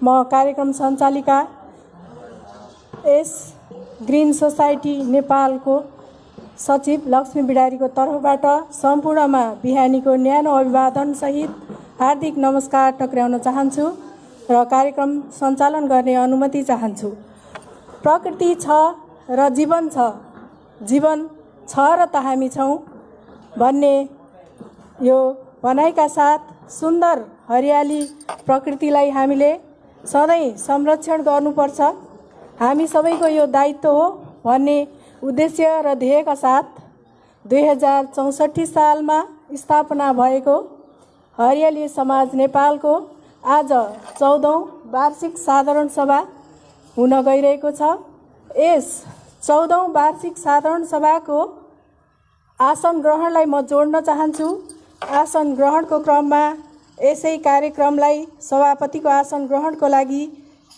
म कार्यक्रम सञ्चालिका S green society नेपालको सचिव लक्ष्मी बिडारीको तर्फबाट सम्पूर्णमा बिहानीको न्यानो अभिवादनसहित हार्दिक नमस्कार टक्र्याउन चाहन्छु र कार्यक्रम सञ्चालन गर्ने अनुमति चाहन्छु। प्रकृति छ र जीवन छ, जीवन छ र त हामी छौँ भन्ने यो भनाइका साथ सुन्दर हरियाली प्रकृतिलाई हामीले सधैँ संरक्षण गर्नुपर्छ, हामी सबैको यो दायित्व हो भन्ने उद्देश्य र ध्येयका साथ 2064 सालमा स्थापना भएको हरियाली समाज नेपालको आज 14औं वार्षिक साधारण सभा हुन गइरहेको छ। यस 14औं वार्षिक साधारण सभाको आसन ग्रहणलाई म जोड्न चाहन्छु। आसन ग्रहणको क्रममा यसै कार्यक्रमलाई सभापतिको आसन ग्रहणको लागि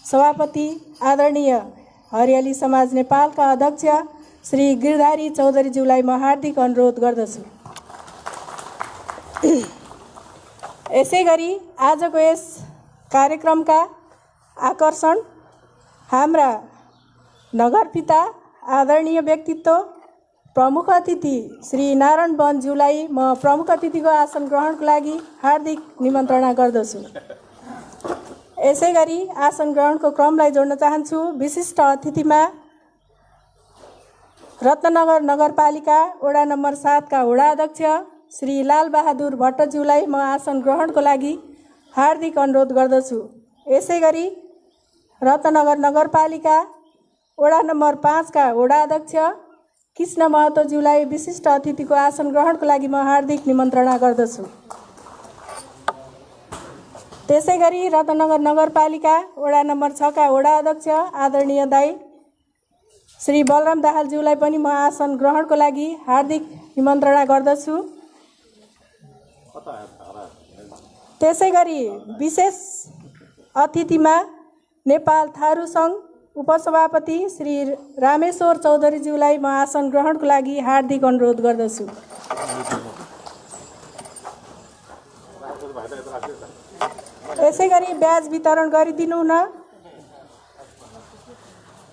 सभापति आदरणीय हरियाली समाज नेपालका अध्यक्ष श्री गिरधारी चौधरीज्यूलाई म हार्दिक अनुरोध गर्दछु। यसै गरी आजको यस कार्यक्रमका आकर्षण हाम्रा नगरपिता आदरणीय व्यक्तित्व प्रमुख अतिथि श्री नारायण बनज्यूलाई म प्रमुख अतिथिको आसन ग्रहणको लागि हार्दिक निमन्त्रणा गर्दछु। यसै गरी आसन ग्रहणको क्रमलाई जोड्न चाहन्छु। विशिष्ट अतिथिमा रत्नगर नगरपालिका वडा नम्बर 7 का वडा अध्यक्ष श्री लालबहादुर भट्टज्यूलाई म आसन ग्रहणको लागि हार्दिक अनुरोध गर्दछु। यसै गरी रत्नगर नगरपालिका वडा नम्बर 5 का वडा अध्यक्ष कृष्ण महतोज्यूलाई विशिष्ट अतिथिको आसन ग्रहणको लागि म हार्दिक निमन्त्रणा गर्दछु। त्यसै गरी रत्नगर नगरपालिका वडा नम्बर 6 का वडा अध्यक्ष आदरणीय दाई श्री बलराम दाहालज्यूलाई पनि म आसन ग्रहणको लागि हार्दिक निमन्त्रणा गर्दछु। त्यसै गरी विशेष अतिथिमा नेपाल थारू सङ्घ उपसभापति श्री रामेश्वर चौधरीज्यूलाई म आसन ग्रहणको लागि हार्दिक अनुरोध गर्दछु। यसै गरी ब्याज वितरण गरिदिनु न।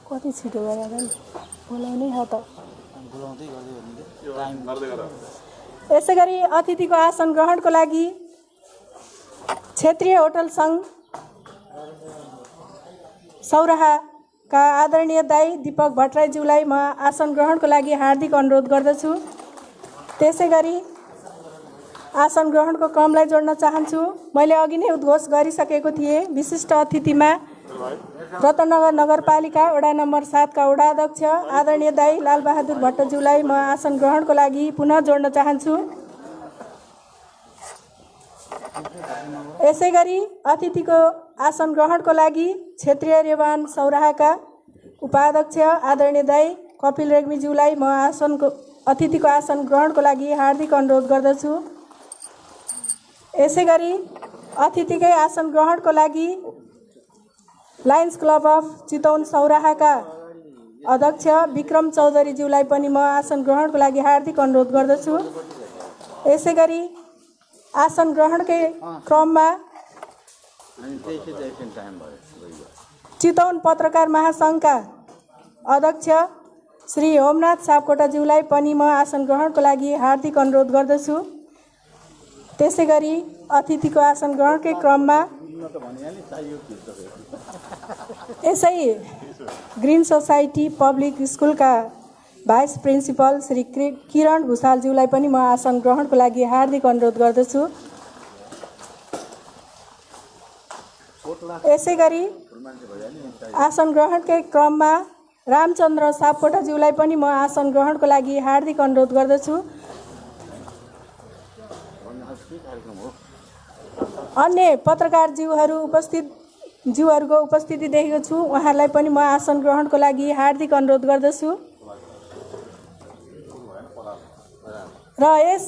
कति छिटो गरेर बोलाउने हो त। यसै गरी अतिथिको आसन ग्रहणको लागि क्षेत्रीय होटल सङ्घ सौराहाका आदरणीय दाई दीपक भट्टराईज्यूलाई म आसन ग्रहणको लागि हार्दिक अनुरोध गर्दछु। त्यसै गरी आसन ग्रहणको क्रमलाई जोड्न चाहन्छु। मैले अघि नै उद्घोष गरिसकेको थिएँ। विशिष्ट अतिथिमा रत्नगर नगरपालिका वडा नम्बर 7 का वडा अध्यक्ष आदरणीय दाई लालबहादुर भट्टज्यूलाई म आसन ग्रहणको लागि पुनः जोड्न चाहन्छु। यसै गरी अतिथिको आसन ग्रहणको लागि क्षेत्रीय रेवान सौराहाका उपाध्यक्ष आदरणीय दाई कपिल रेग्मीज्यूलाई म अतिथिको आसन ग्रहणको लागि हार्दिक अनुरोध गर्दछु। यसै गरी अतिथिकै आसन ग्रहणको लागि लायन्स क्लब अफ चितवन सौराहाका अध्यक्ष विक्रम चौधरीज्यूलाई पनि म आसन ग्रहणको लागि हार्दिक अनुरोध गर्दछु। यसै गरी आसन ग्रहणकै क्रममा चितवन पत्रकार महासङ्घका अध्यक्ष श्री होमनाथ सापकोटाज्यूलाई पनि म आसन ग्रहणको लागि हार्दिक अनुरोध गर्दछु। त्यसै गरी अतिथिको आसन ग्रहणकै क्रममा यसै ग्रीन सोसाइटी पब्लिक स्कुलका भाइस प्रिन्सिपल श्री किरण भुषालज्यूलाई पनि म आसन ग्रहणको लागि हार्दिक अनुरोध गर्दछु। यसै गरी आसन ग्रहणकै क्रममा रामचन्द्र सापकोटाज्यूलाई पनि म आसन ग्रहणको लागि हार्दिक अनुरोध गर्दछु। अन्य पत्रकार ज्यूहरूको उपस्थिति देखेको छु, उहाँहरूलाई पनि म आसन ग्रहणको लागि हार्दिक अनुरोध गर्दछु। र यस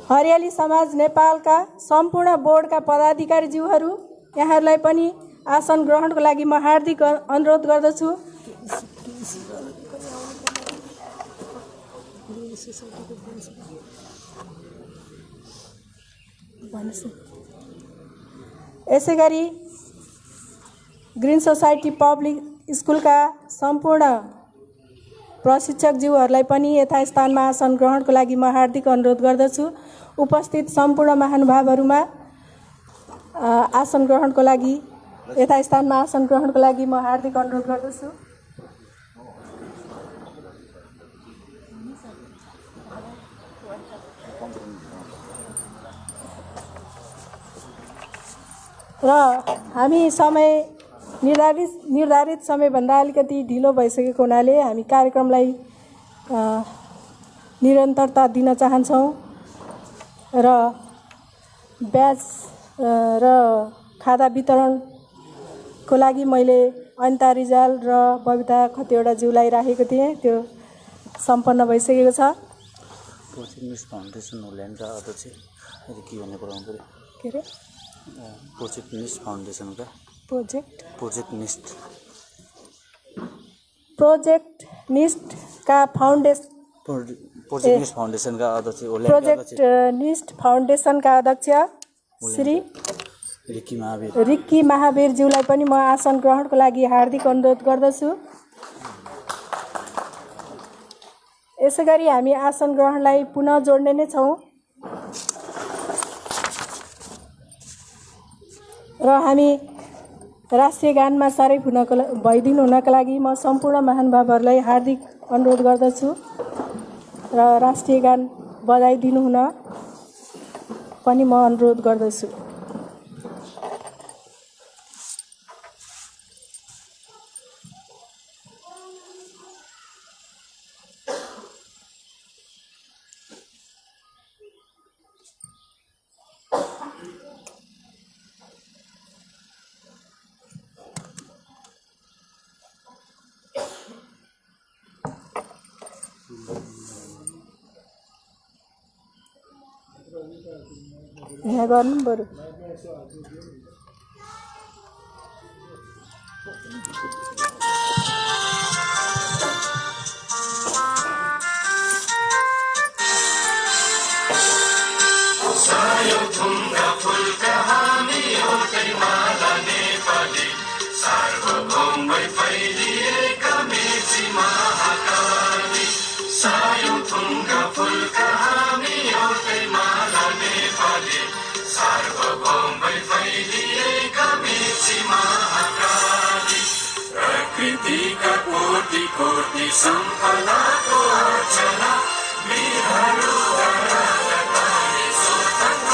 हरियाली समाज नेपालका सम्पूर्ण बोर्डका पदाधिकारीज्यूहरू यहाँहरूलाई पनि आसन ग्रहणको लागि म हार्दिक अनुरोध गर्दछु। यसै गरी ग्रिन सोसाइटी पब्लिक स्कुलका सम्पूर्ण प्रशिक्षकज्यूहरूलाई पनि यथास्थानमा आसन ग्रहणको लागि म हार्दिक अनुरोध गर्दछु। उपस्थित सम्पूर्ण महानुभावहरूमा आसन ग्रहणको लागि यथास्थानमा आसन ग्रहणको लागि म हार्दिक अनुरोध गर्दछु। र हामी समय निर्धारित समयभन्दा अलिकति ढिलो भइसकेको हुनाले हामी कार्यक्रमलाई निरन्तरता दिन चाहन्छौँ र ब्याज र खादा वितरणको लागि मैले अनिता रिजाल र बबिता खतिवडाज्यूलाई राखेको थिएँ, त्यो सम्पन्न भइसकेको छ। प्रोजेक्ट मिस्ट फाउन्डेसन होल्यान्डका अध्यक्ष अहिले के भन्ने कुरामा पऱ्यो? के अरे प्रोजेक्ट मिस्ट फाउन्डेसनका प्रोजेक्ट निस्ट फाउन्डेसनका अध्यक्ष प्रोजेक्ट निस्ट फाउन्डेसनका अध्यक्ष श्री रिक्की महावीरज्यूलाई पनि म आसन ग्रहणको लागि हार्दिक अनुरोध गर्दछु। यसै गरी हामी आसन ग्रहणलाई पुनः जोड्ने नै छौँ र हामी राष्ट्रिय गानमा सारेफ भइदिनु हुनका लागि म सम्पूर्ण महानुभावहरूलाई हार्दिक अनुरोध गर्दछु र राष्ट्रिय गान बजाइदिनु हुन पनि म अनुरोध गर्दछु। यहाँ गर्नु बरु प्रकृतिका कोटि कोटि सम्पदाको अर्चना वीरहरू गराए स्वतन्त्र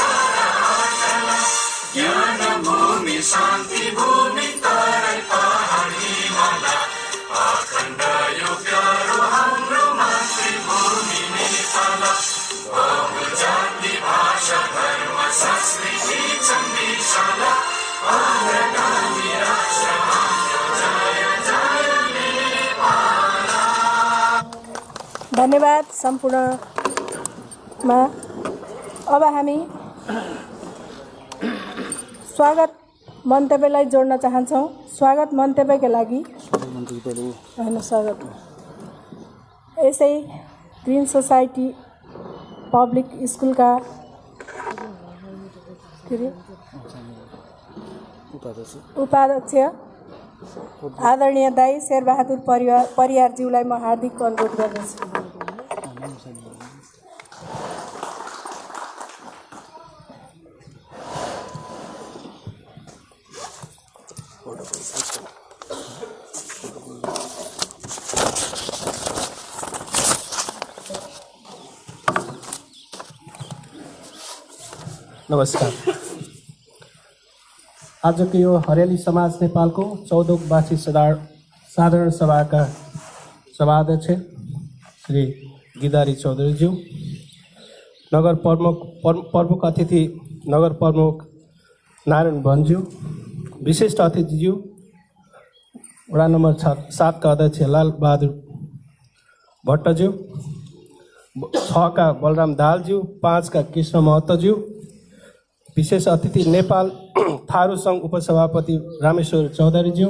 ज्ञान भूमि शान्ति भूमि तराई पहाड हिमाल अखण्ड यो प्यारो हाम्रो मातृभूमि नेपाल बहुजाति भाषा धर्म संस्कृति छन् विशाल अग्रगामी राष्ट्र हाम्रो जय जय नेपाल। धन्यवाद सम्पूर्णमा। अब हामी स्वागत मन्तव्यलाई जोड्न चाहन्छौँ। स्वागत मन्तव्यका लागि स्वागत यसै ग्रिन सोसाइटी पब्लिक स्कुलका उपाध्यक्ष आदरणीय दाई शेरबहादुर परियारज्यूलाई म हार्दिक अनुरोध गर्दछु। नमस्कार। आजको यो हरियाली समाज नेपालको 14औं वार्षिक साधारण सभाका सभाध्यक्ष श्री गिदारी चौधरीज्यू, नगर प्रमुख अतिथि नगर प्रमुख नारायण वनज्यू, विशिष्ट अतिथिज्यू वडा नम्बर 7 का अध्यक्ष लाल बहादुर भट्टज्यू, 6 का बलराम दाहालज्यू, 5 का कृष्ण महतोज्यू, विशेष अतिथि नेपाल थारू सङ्घ उपसभापति रामेश्वर चौधरीज्यू,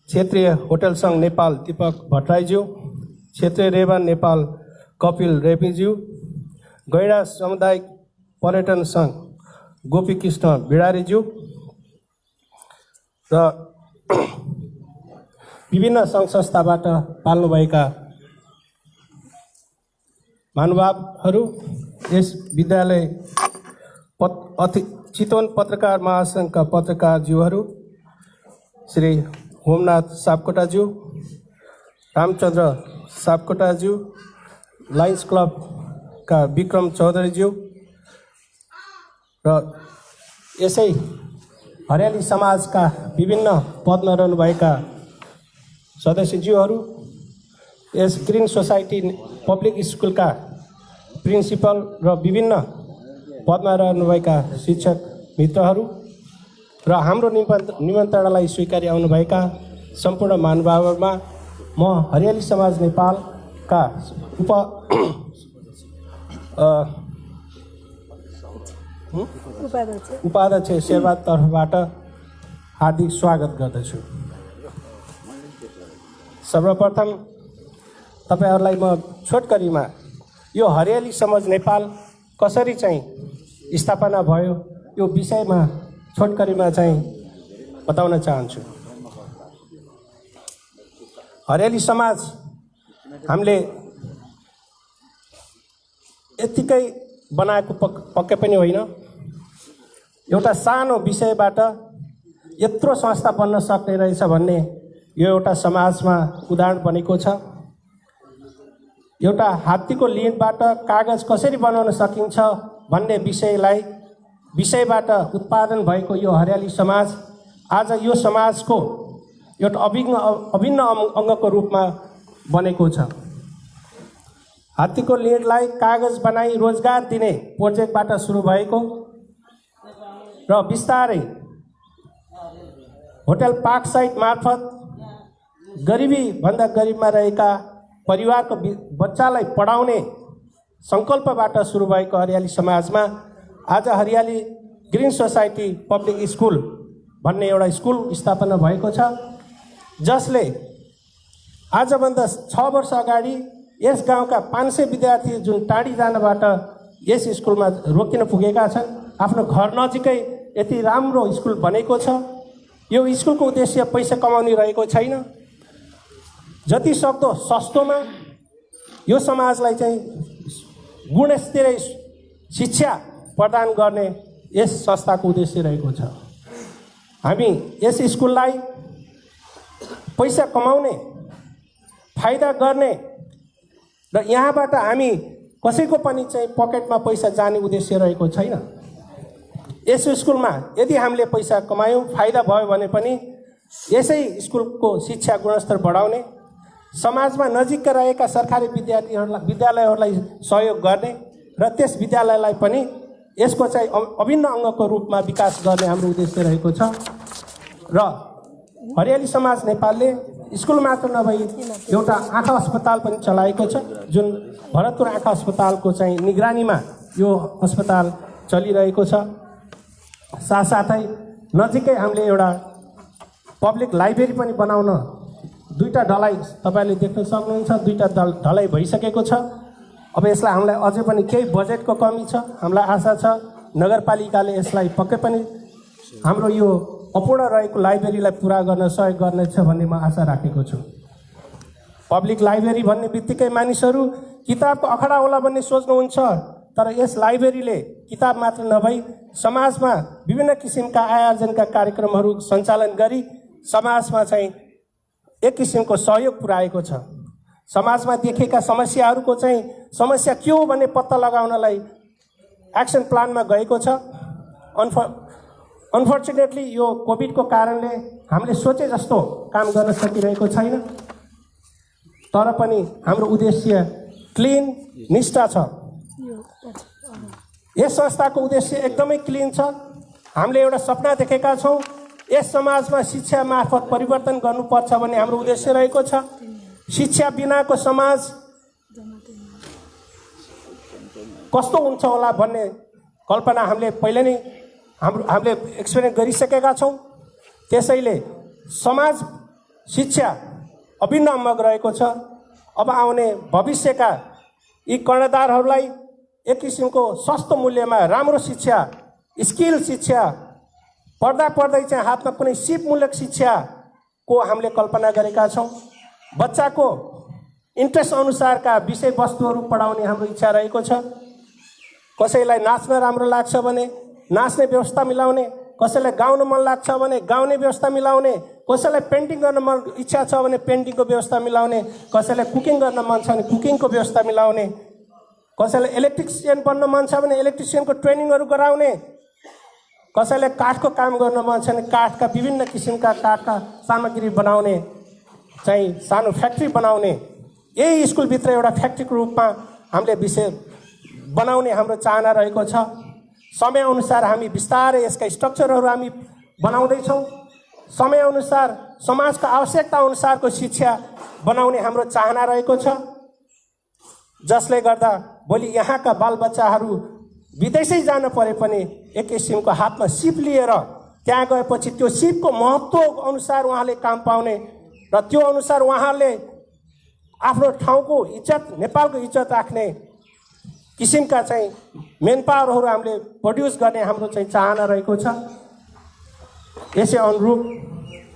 क्षेत्रीय होटल सङ्घ नेपाल दीपक भट्टराईज्यू, क्षेत्रीय रेबा नेपाल कपिल रेग्मीज्यू, गैडा सामुदायिक पर्यटन सङ्घ गोपीकृष्ण बिडारीज्यू, र विभिन्न सङ्घ संस्थाबाट पाल्नुभएका महानुभावहरू, यस विद्यालय चितवन पत्रकार महासङ्घका पत्रकारज्यूहरू, श्री होमनाथ सापकोटाज्यू, रामचन्द्र सापकोटाज्यू, लायन्स क्लबका विक्रम चौधरीज्यू र यसै हरियाली समाजका विभिन्न पदमा रहनुभएका सदस्यज्यूहरू, यस ग्रिन सोसाइटी पब्लिक स्कुलका प्रिन्सिपल र विभिन्न पदमा रहनुभएका शिक्षक मित्रहरू र हाम्रो निमन्त्रणालाई स्वीकारी आउनुभएका सम्पूर्ण महानुभावहरूमा म हरियाली समाज नेपालका उपाध्यक्ष शेरबहादुर तर्फबाट हार्दिक स्वागत गर्दछु। सर्वप्रथम तपाईहरूलाई म छोटकरीमा यो हरियाली समाज नेपाल कसरी चाहिँ स्थापना भयो यो विषयमा छोटकरीमा चाहिँ बताउन चाहन्छु। हरियाली समाज हामीले यत्तिकै बनाएको पक्कै पनि होइन। एउटा सानो विषयबाट यत्रो संस्था बन्न सक्ने रहेछ भन्ने यो एउटा समाजमा उदाहरण बनेको छ। एउटा हात्तीको लिँडबाट कागज कसरी बनाउन सकिन्छ भन्ने विषयबाट उत्पादन भएको यो हरियाली समाज आज यो समाजको एउटा अभिन्न अङ्गको रूपमा बनेको छ। हात्तीको लिँडलाई कागज बनाई रोजगार दिने प्रोजेक्टबाट सुरु भएको र बिस्तारै होटल पार्क साइट मार्फत गरिबीभन्दा गरिबमा रहेका परिवारको बच्चालाई पढाउने सङ्कल्पबाट सुरु भएको हरियाली समाजमा आज हरियाली ग्रिन सोसाइटी पब्लिक स्कुल भन्ने एउटा स्कुल स्थापना भएको छ, जसले आजभन्दा 6 वर्ष अगाडि यस गाउँका 500 विद्यार्थी जुन टाढी जानबाट यस स्कुलमा रोकिन पुगेका छन्। आफ्नो घर नजिकै यति राम्रो स्कुल बनेको छ। यो स्कुलको उद्देश्य पैसा कमाउने रहेको छैन। जति सक्दो सस्तोमा यो समाजलाई चाहिँ गुणस्तरीय शिक्षा प्रदान गर्ने यस संस्थाको उद्देश्य रहेको छ। हामी यस स्कुललाई पैसा कमाउने, फाइदा गर्ने र यहाँबाट हामी कसैको पनि चाहिँ पकेटमा पैसा जाने उद्देश्य रहेको छैन। यस स्कुलमा यदि हामीले पैसा कमायौँ, फाइदा भयो भने पनि यसै स्कुलको शिक्षा गुणस्तर बढाउने, समाजमा नजिकका रहेका सरकारी विद्यालयहरूलाई सहयोग गर्ने र त्यस विद्यालयलाई पनि यसको चाहिँ अभिन्न अङ्गको रूपमा विकास गर्ने हाम्रो उद्देश्य रहेको छ। र हरियाली समाज नेपालले स्कुल मात्र नभई एउटा आँखा अस्पताल पनि चलाएको छ, जुन भरतपुर आँखा अस्पतालको चाहिँ निगरानीमा यो अस्पताल चलिरहेको छ। साथसाथै नजिकै हामीले एउटा पब्लिक लाइब्रेरी पनि बनाउन 2टा ढलाइ तपाईँले देख्न सक्नुहुन्छ, 2टा ढलाइ भइसकेको छ। अब यसलाई हामीलाई अझै पनि केही बजेटको कमी छ। हामीलाई आशा छ नगरपालिकाले यसलाई पक्कै पनि हाम्रो यो अपूर्ण रहेको लाइब्रेरीलाई पुरा गर्न सहयोग गर्नेछ भन्ने म आशा राखेको छु। पब्लिक लाइब्रेरी भन्ने बित्तिकै मानिसहरू किताबको अखडा होला भन्ने सोच्नुहुन्छ, तर यस लाइब्रेरीले किताब मात्र नभई समाजमा विभिन्न किसिमका आय आर्जनका कार्यक्रमहरू सञ्चालन गरी समाजमा चाहिँ एक किसिमको सहयोग पुर्याएको छ। समाजमा देखेका समस्याहरूको चाहिँ समस्या के हो भन्ने पत्ता लगाउनलाई एक्सन प्लानमा गएको छ। अनफर्चुनेटली यो कोभिडको कारणले हामीले सोचे जस्तो काम गर्न सकिरहेको छैन, तर पनि हाम्रो उद्देश्य क्लिन निष्ठा छ। यस संस्थाको उद्देश्य एकदमै क्लिन छ। हामीले एउटा सपना देखेका छौँ, यस समाजमा शिक्षा मार्फत परिवर्तन गर्नुपर्छ भन्ने हाम्रो उद्देश्य रहेको छ। शिक्षा बिनाको समाज कस्तो हुन्छ होला भन्ने कल्पना हामीले पहिले नै हामीले एक्सपिरियन्स गरिसकेका छौँ। त्यसैले समाज शिक्षा अभिन्न अङ्ग रहेको छ। अब आउने भविष्यका यी कर्णधारहरूलाई एक किसिमको सस्तो मूल्यमा राम्रो शिक्षा, स्किल शिक्षा, पढ्दै चाहिँ हातमा कुनै सिपमूलक शिक्षाको हामीले कल्पना गरेका छौँ। बच्चाको इन्ट्रेस्ट अनुसारका विषयवस्तुहरू पढाउने हाम्रो इच्छा रहेको छ। कसैलाई नाच्न राम्रो लाग्छ भने नाच्ने व्यवस्था मिलाउने, कसैलाई गाउन मन लाग्छ भने गाउने व्यवस्था मिलाउने, कसैलाई पेन्टिङ गर्न मन इच्छा छ भने पेन्टिङको व्यवस्था मिलाउने, कसैलाई कुकिङ गर्न मन छ भने कुकिङको व्यवस्था मिलाउने, कसैलाई इलेक्ट्रिसियन बन्न मन छ भने इलेक्ट्रिसियनको ट्रेनिङहरू गराउने, कसैलाई काठको काम गर्न मन छ भने काठका विभिन्न किसिमका काठका सामग्री बनाउने चाहिँ सानो फ्याक्ट्री बनाउने, यही स्कुलभित्र एउटा फ्याक्ट्रीको रूपमा हामीले विषय बनाउने हाम्रो चाहना रहेको छ। समयअनुसार हामी बिस्तारै यसका स्ट्रक्चरहरू हामी बनाउँदैछौँ। समयअनुसार समाजको आवश्यकता अनुसारको शिक्षा बनाउने हाम्रो चाहना रहेको छ, जसले गर्दा भोलि यहाँका बालबच्चाहरू विदेशै जान परे पनि एक किसिमको हातमा सिप लिएर त्यहाँ गएपछि त्यो सिपको महत्त्व अनुसार उहाँले काम पाउने र त्यो अनुसार उहाँले आफ्नो ठाउँको इज्जत, नेपालको इज्जत राख्ने किसिमका चाहिँ मेन पावरहरू हामीले प्रड्युस गर्ने हाम्रो चाहिँ चाहना रहेको छ। यसै अनुरूप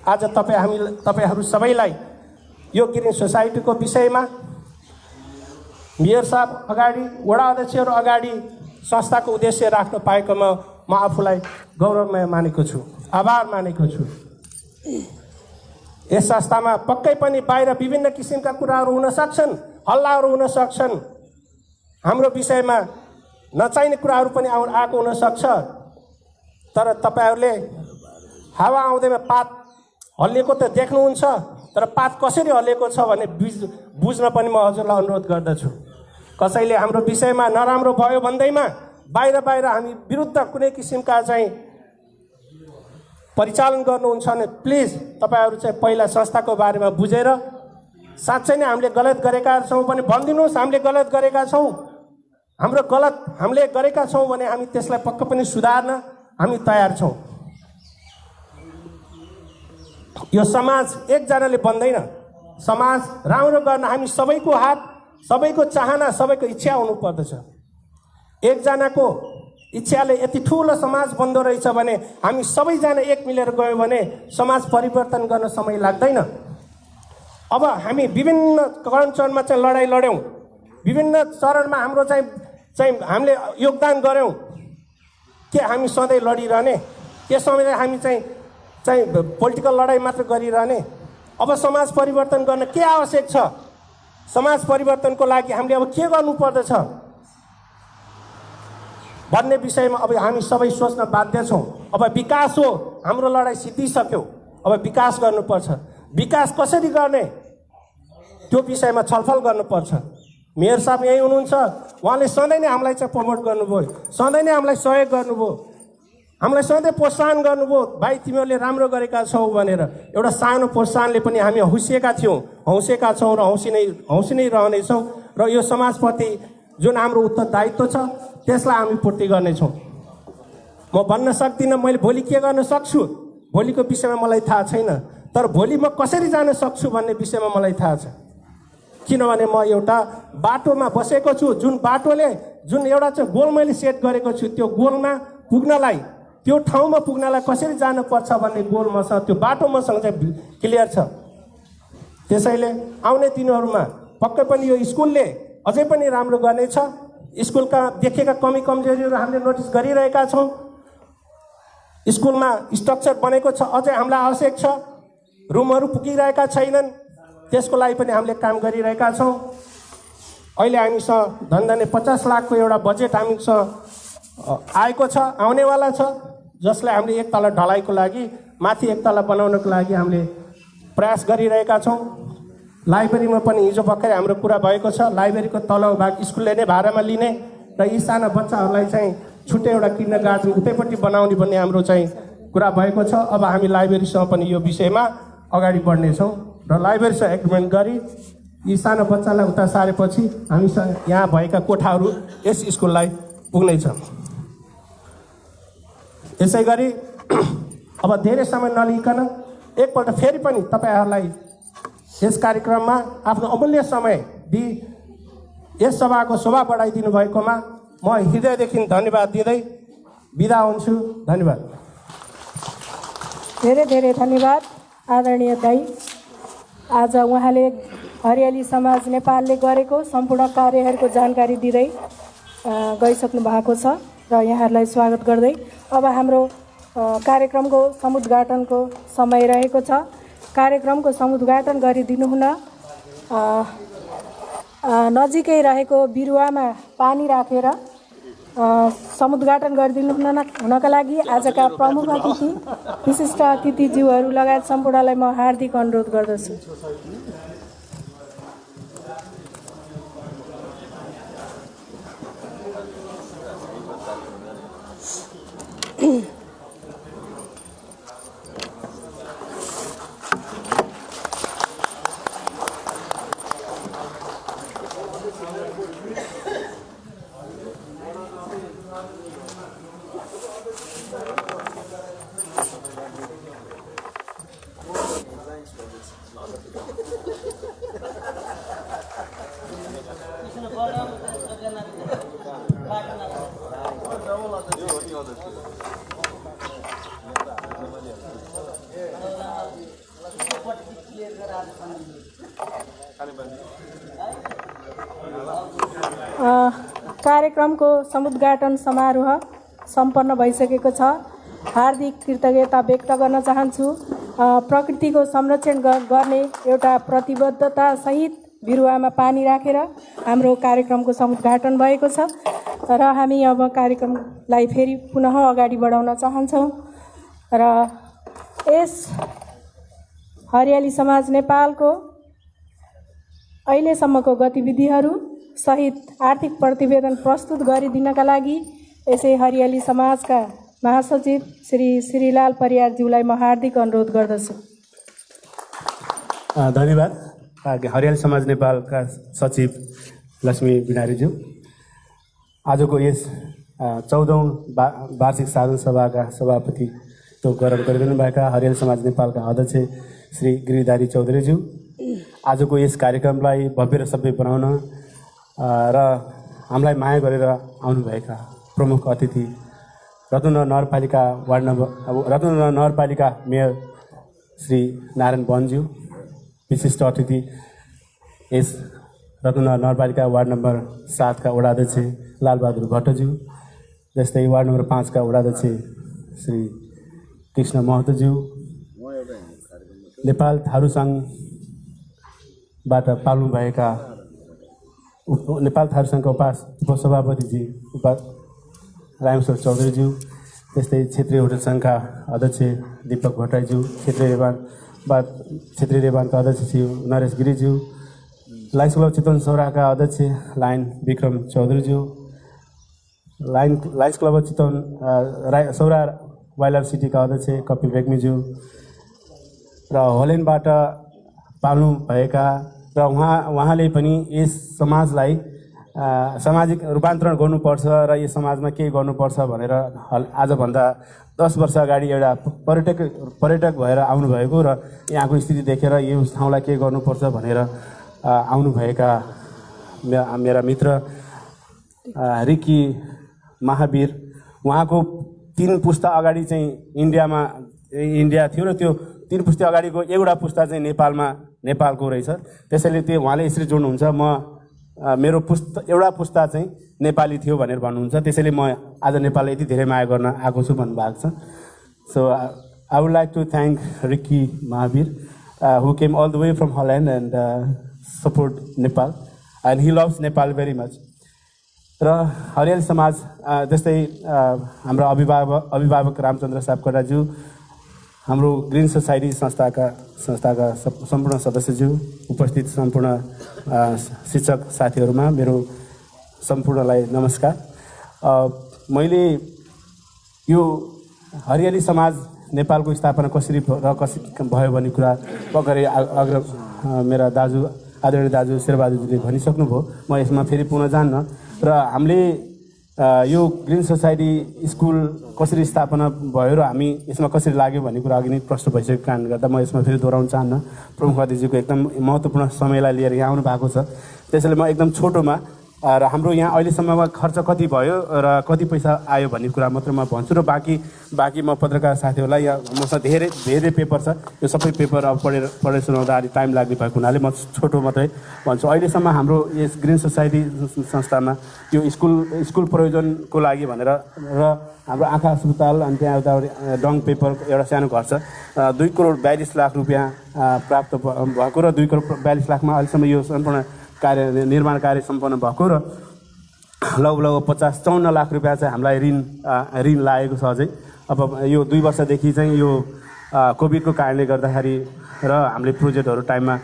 आज तपाईँहरू सबैलाई यो ग्रिन सोसाइटीको विषयमा मेयर साहब अगाडि, वडा अध्यक्षहरू अगाडि संस्थाको उद्देश्य राख्न पाएकोमा म आफूलाई गौरवमय मानेको छु, आभार मानेको छु। यस संस्थामा पक्कै पनि बाहिर विभिन्न किसिमका कुराहरू हुन सक्छन्, हल्लाहरू हुन सक्छन्, हाम्रो विषयमा नचाहिने कुराहरू पनि आएको हुनसक्छ। तर तपाईँहरूले हावा आउँदैमा पात हल्लिएको त देख्नुहुन्छ, तर पात कसरी हल्लिएको छ भने बुझ्न पनि म हजुरलाई अनुरोध गर्दछु। कसैले हाम्रो विषयमा नराम्रो भयो भन्दैमा बाहिर हामी विरुद्ध कुनै किसिमका चाहिँ परिचालन गर्नुहुन्छ भने प्लिज तपाईँहरू चाहिँ पहिला संस्थाको बारेमा बुझेर साँच्चै नै हामीले गलत गरेका छौँ भने भनिदिनुहोस्, हामीले गलत गरेका छौँ। हाम्रो गलत हामीले गरेका छौँ भने हामी त्यसलाई पक्क पनि सुधार्न हामी तयार छौँ। यो समाज एकजनाले बन्दैन, समाज राम्रो गर्न हामी सबैको हात, सबैको चाहना, सबैको इच्छा हुनुपर्दछ। एकजनाको इच्छाले यति ठुलो समाज बन्दो रहेछ भने हामी सबैजना एक मिलेर गयौँ भने समाज परिवर्तन गर्न समय लाग्दैन। अब हामी विभिन्न चरणमा चाहिँ लडाइँ लड्यौँ, विभिन्न चरणमा हाम्रो चाहिँ हामीले योगदान गऱ्यौँ के हामी सधैँ लडिरहने? के समय हामी चाहिँ पोलिटिकल लडाइँ मात्र गरिरहने? अब समाज परिवर्तन गर्न के आवश्यक छ? समाज परिवर्तनको लागि हामीले अब के गर्नुपर्दछ भन्ने विषयमा अब हामी सबै सोच्न बाध्य छौँ। अब विकास हो, हाम्रो लडाइँ सिद्धिसक्यो, अब विकास गर्नुपर्छ। विकास कसरी गर्ने त्यो विषयमा छलफल गर्नुपर्छ। मेयर साहब यही हुनुहुन्छ, उहाँले सधैँ नै हामीलाई चाहिँ प्रमोट गर्नुभयो, सधैँ नै हामीलाई सहयोग गर्नुभयो, हामीलाई सधैँ प्रोत्साहन गर्नुभयो, भाइ तिमीहरूले राम्रो गरेका छौ भनेर। एउटा सानो प्रोत्साहनले पनि हामी हौसिएका छौँ र हौसी नै रहनेछौँ र यो समाजप्रति जुन हाम्रो उत्तरदायित्व छ त्यसलाई हामी पूर्ति गर्नेछौँ। म भन्न सक्दिनँ मैले भोलि के गर्न सक्छु, भोलिको विषयमा मलाई थाहा छैन, तर भोलि म कसरी जान सक्छु भन्ने विषयमा मलाई थाहा छ। किनभने म एउटा बाटोमा बसेको छु, जुन बाटोले जुन एउटा चाहिँ गोल मैले सेट गरेको छु, त्यो गोलमा पुग्नलाई, त्यो ठाउँमा पुग्नलाई कसरी जानुपर्छ भन्ने गोल मसँग, त्यो बाटो मसँग चाहिँ क्लियर छ। त्यसैले आउने दिनहरूमा पक्कै पनि यो स्कुलले अझै पनि राम्रो गर्नेछ। स्कुलका देखेका कमी कमजोरीहरू हामीले नोटिस गरिरहेका छौँ। स्कुलमा स्ट्रक्चर बनेको छ, अझै हामीलाई आवश्यक छ, रुमहरू पुगिरहेका छैनन्, त्यसको लागि पनि हामीले काम गरिरहेका छौँ। अहिले हामीसँग धनधने 50 लाखको एउटा बजेट हामीसँग आएको छ, आउनेवाला छ, जसलाई हामीले एक तला ढलाइको लागि, माथि एक तला बनाउनको लागि हामीले प्रयास गरिरहेका छौँ। लाइब्रेरीमा पनि हिजो भर्खरै हाम्रो कुरा भएको छ, लाइब्रेरीको तल्लो भाग स्कुलले नै भाडामा लिने र यी साना बच्चाहरूलाई चाहिँ छुट्टै एउटा किन्न गार्डन उतैपट्टि बनाउने भन्ने हाम्रो चाहिँ कुरा भएको छ। अब हामी लाइब्रेरीसँग पनि यो विषयमा अगाडि बढ्नेछौँ र लाइब्रेरीसँग एग्रिमेन्ट गरी यी साना बच्चालाई उता सारेपछि हामीसँग यहाँ भएका कोठाहरू यस स्कुललाई पुग्नेछ। यसै गरी अब धेरै समय नलिकन एकपल्ट फेरि पनि तपाईँहरूलाई यस कार्यक्रममा आफ्नो अमूल्य समय दिई यस सभाको शोभा बढाइदिनु भएकोमा म हृदयदेखि धन्यवाद दिँदै बिदा हुन्छु। धन्यवाद। धेरै धेरै धन्यवाद आदरणीय दाई। आज उहाँले हरियाली समाज नेपालले गरेको सम्पूर्ण कार्यहरूको जानकारी दिँदै गइसक्नु भएको छ र यहाँहरूलाई स्वागत गर्दै अब हाम्रो कार्यक्रमको समुद्घाटनको समय रहेको छ। कार्यक्रमको समुद्घाटन गरिदिनु हुन नजिकै रहेको बिरुवामा पानी राखेर समुद्घाटन गरिदिनु हुनका लागि आजका प्रमुख अतिथि विशिष्ट अतिथिज्यूहरू लगायत सम्पूर्णलाई म हार्दिक अनुरोध गर्दछु। कार्यक्रमको समुद्घाटन समारोह सम्पन्न भइसकेको छ। हार्दिक कृतज्ञता व्यक्त गर्न चाहन्छु। प्रकृतिको संरक्षण गर्ने एउटा प्रतिबद्धता सहित बिरुवामा पानी राखेर हाम्रो कार्यक्रमको समुद्घाटन भएको छ र हामी अब कार्यक्रमलाई फेरि पुनः अगाडि बढाउन चाहन्छौँ र यस हरियाली समाज नेपालको अहिलेसम्मको गतिविधिहरू सहित आर्थिक प्रतिवेदन प्रस्तुत गरिदिनका लागि यसै हरियाली समाजका महासचिव श्री श्रीलाल परियारज्यूलाई म हार्दिक अनुरोध गर्दछु। धन्यवाद। हरियाली समाज नेपालका सचिव लक्ष्मी बिनारीज्यू, आजको यस 14औं वार्षिक साधन सभाका सभापतित्व ग्रहण गरिदिनुभएका हरियाली समाज नेपालका अध्यक्ष श्री गिरिधारी चौधरीज्यू, आजको यस कार्यक्रमलाई भव्य र सभ्य बनाउन र हामीलाई माया गरेर आउनुभएका प्रमुख अतिथि रत्नगर नगरपालिका मेयर श्री नारायण वनज्यू, विशिष्ट अतिथि यस रत्नगर नगरपालिका वार्ड नम्बर 7 का वडा अध्यक्ष लालबहादुर भट्टज्यू, जस्तै वार्ड नम्बर 5 का वडा अध्यक्ष श्री कृष्ण महतोज्यू, नेपाल थारू सङ्घबाट पाल्नुभएका नेपाल थारू सङ्घका उपसभापतिजी रामेश्वर चौधरीज्यू, त्यस्तै क्षेत्रीय होटल सङ्घका अध्यक्ष दीपक भट्टराईज्यू, क्षेत्रीय रेबानका अध्यक्ष श्री नरेश गिरिज्यू, लायन्स क्लब चितवन सौराका अध्यक्ष लायन विक्रम चौधरीज्यू, lions club Chitwan Sauraha wild life सिटीका अध्यक्ष कपिल रेग्मीज्यू र होल्यान्डबाट पाल्नुभएका र उहाँले पनि यस समाजलाई सामाजिक रूपान्तरण गर्नुपर्छ र यस समाजमा केही गर्नुपर्छ भनेर आजभन्दा 10 वर्ष अगाडि एउटा पर्यटक भएर आउनुभएको र यहाँको स्थिति देखेर यो ठाउँलाई के गर्नुपर्छ भनेर आउनुभएका मेरा मित्र रिकी महावीर, उहाँको 3 पुस्ता अगाडि चाहिँ इन्डिया थियो र त्यो 3 पुस्ता अगाडिको एउटा पुस्ता चाहिँ नेपालको रहेछ। त्यसैले त्यो उहाँले यसरी जोड्नुहुन्छ, मेरो एउटा पुस्ता चाहिँ नेपाली थियो भनेर भन्नुहुन्छ। त्यसैले म आज नेपाललाई यति धेरै माया गर्न आएको छु भन्नुभएको छ। So I would like to thank Ricky Mahavir who came all the way from Holland and support Nepal and he loves Nepal very much. र हरियाली समाज जस्तै हाम्रो अभिभावक रामचन्द्र सापकोटाज्यू, हाम्रो ग्रिन सोसाइटी संस्थाका सम्पूर्ण सदस्यज्यू, उपस्थित सम्पूर्ण शिक्षक साथीहरूमा मेरो सम्पूर्णलाई नमस्कार। मैले यो हरियाली समाज नेपालको स्थापना कसरी भयो भन्ने कुरा भर्खरै मेरा आदरणीय दाजु शेरबहादुरजीले भनिसक्नुभयो। म यसमा फेरि पुनः जान्न र हामीले यो ग्रिन सोसाइटी स्कुल कसरी स्थापना भयो र हामी यसमा कसरी लाग्यो भन्ने कुरा अघि नै प्रश्न भइसकेको कारणले गर्दा म यसमा फेरि दोहोऱ्याउन चाहन्न। प्रमुख अतिथिको एकदम महत्त्वपूर्ण समयलाई लिएर यहाँ आउनु भएको छ, त्यसैले म एकदम छोटोमा र हाम्रो यहाँ अहिलेसम्ममा खर्च कति भयो र कति पैसा आयो भन्ने कुरा मात्र म भन्छु र बाँकी म पत्रकार साथीहरूलाई यहाँ मसँग धेरै पेपर छ, यो सबै पेपर अब पढेर सुनाउँदा अलिक टाइम लाग्ने भएको हुनाले म छोटो मात्रै भन्छु। अहिलेसम्म हाम्रो यस ग्रिन सोसाइटी संस्थामा यो स्कुल प्रयोजनको लागि भनेर र हाम्रो आँखा अस्पताल अनि त्यहाँ एउटा डङ पेपर एउटा सानो घर छ, 2,42,00,000 रुपियाँ प्राप्त भएको र 2,42,00,000मा अहिलेसम्म यो सम्पूर्ण निर्माण कार्य सम्पन्न भएको र लगभग 54 लाख रुपियाँ चाहिँ हामीलाई ऋण लागेको छ। अझै अब यो 2 वर्षदेखि चाहिँ यो कोभिडको कारणले गर्दाखेरि र हामीले प्रोजेक्टहरू टाइममा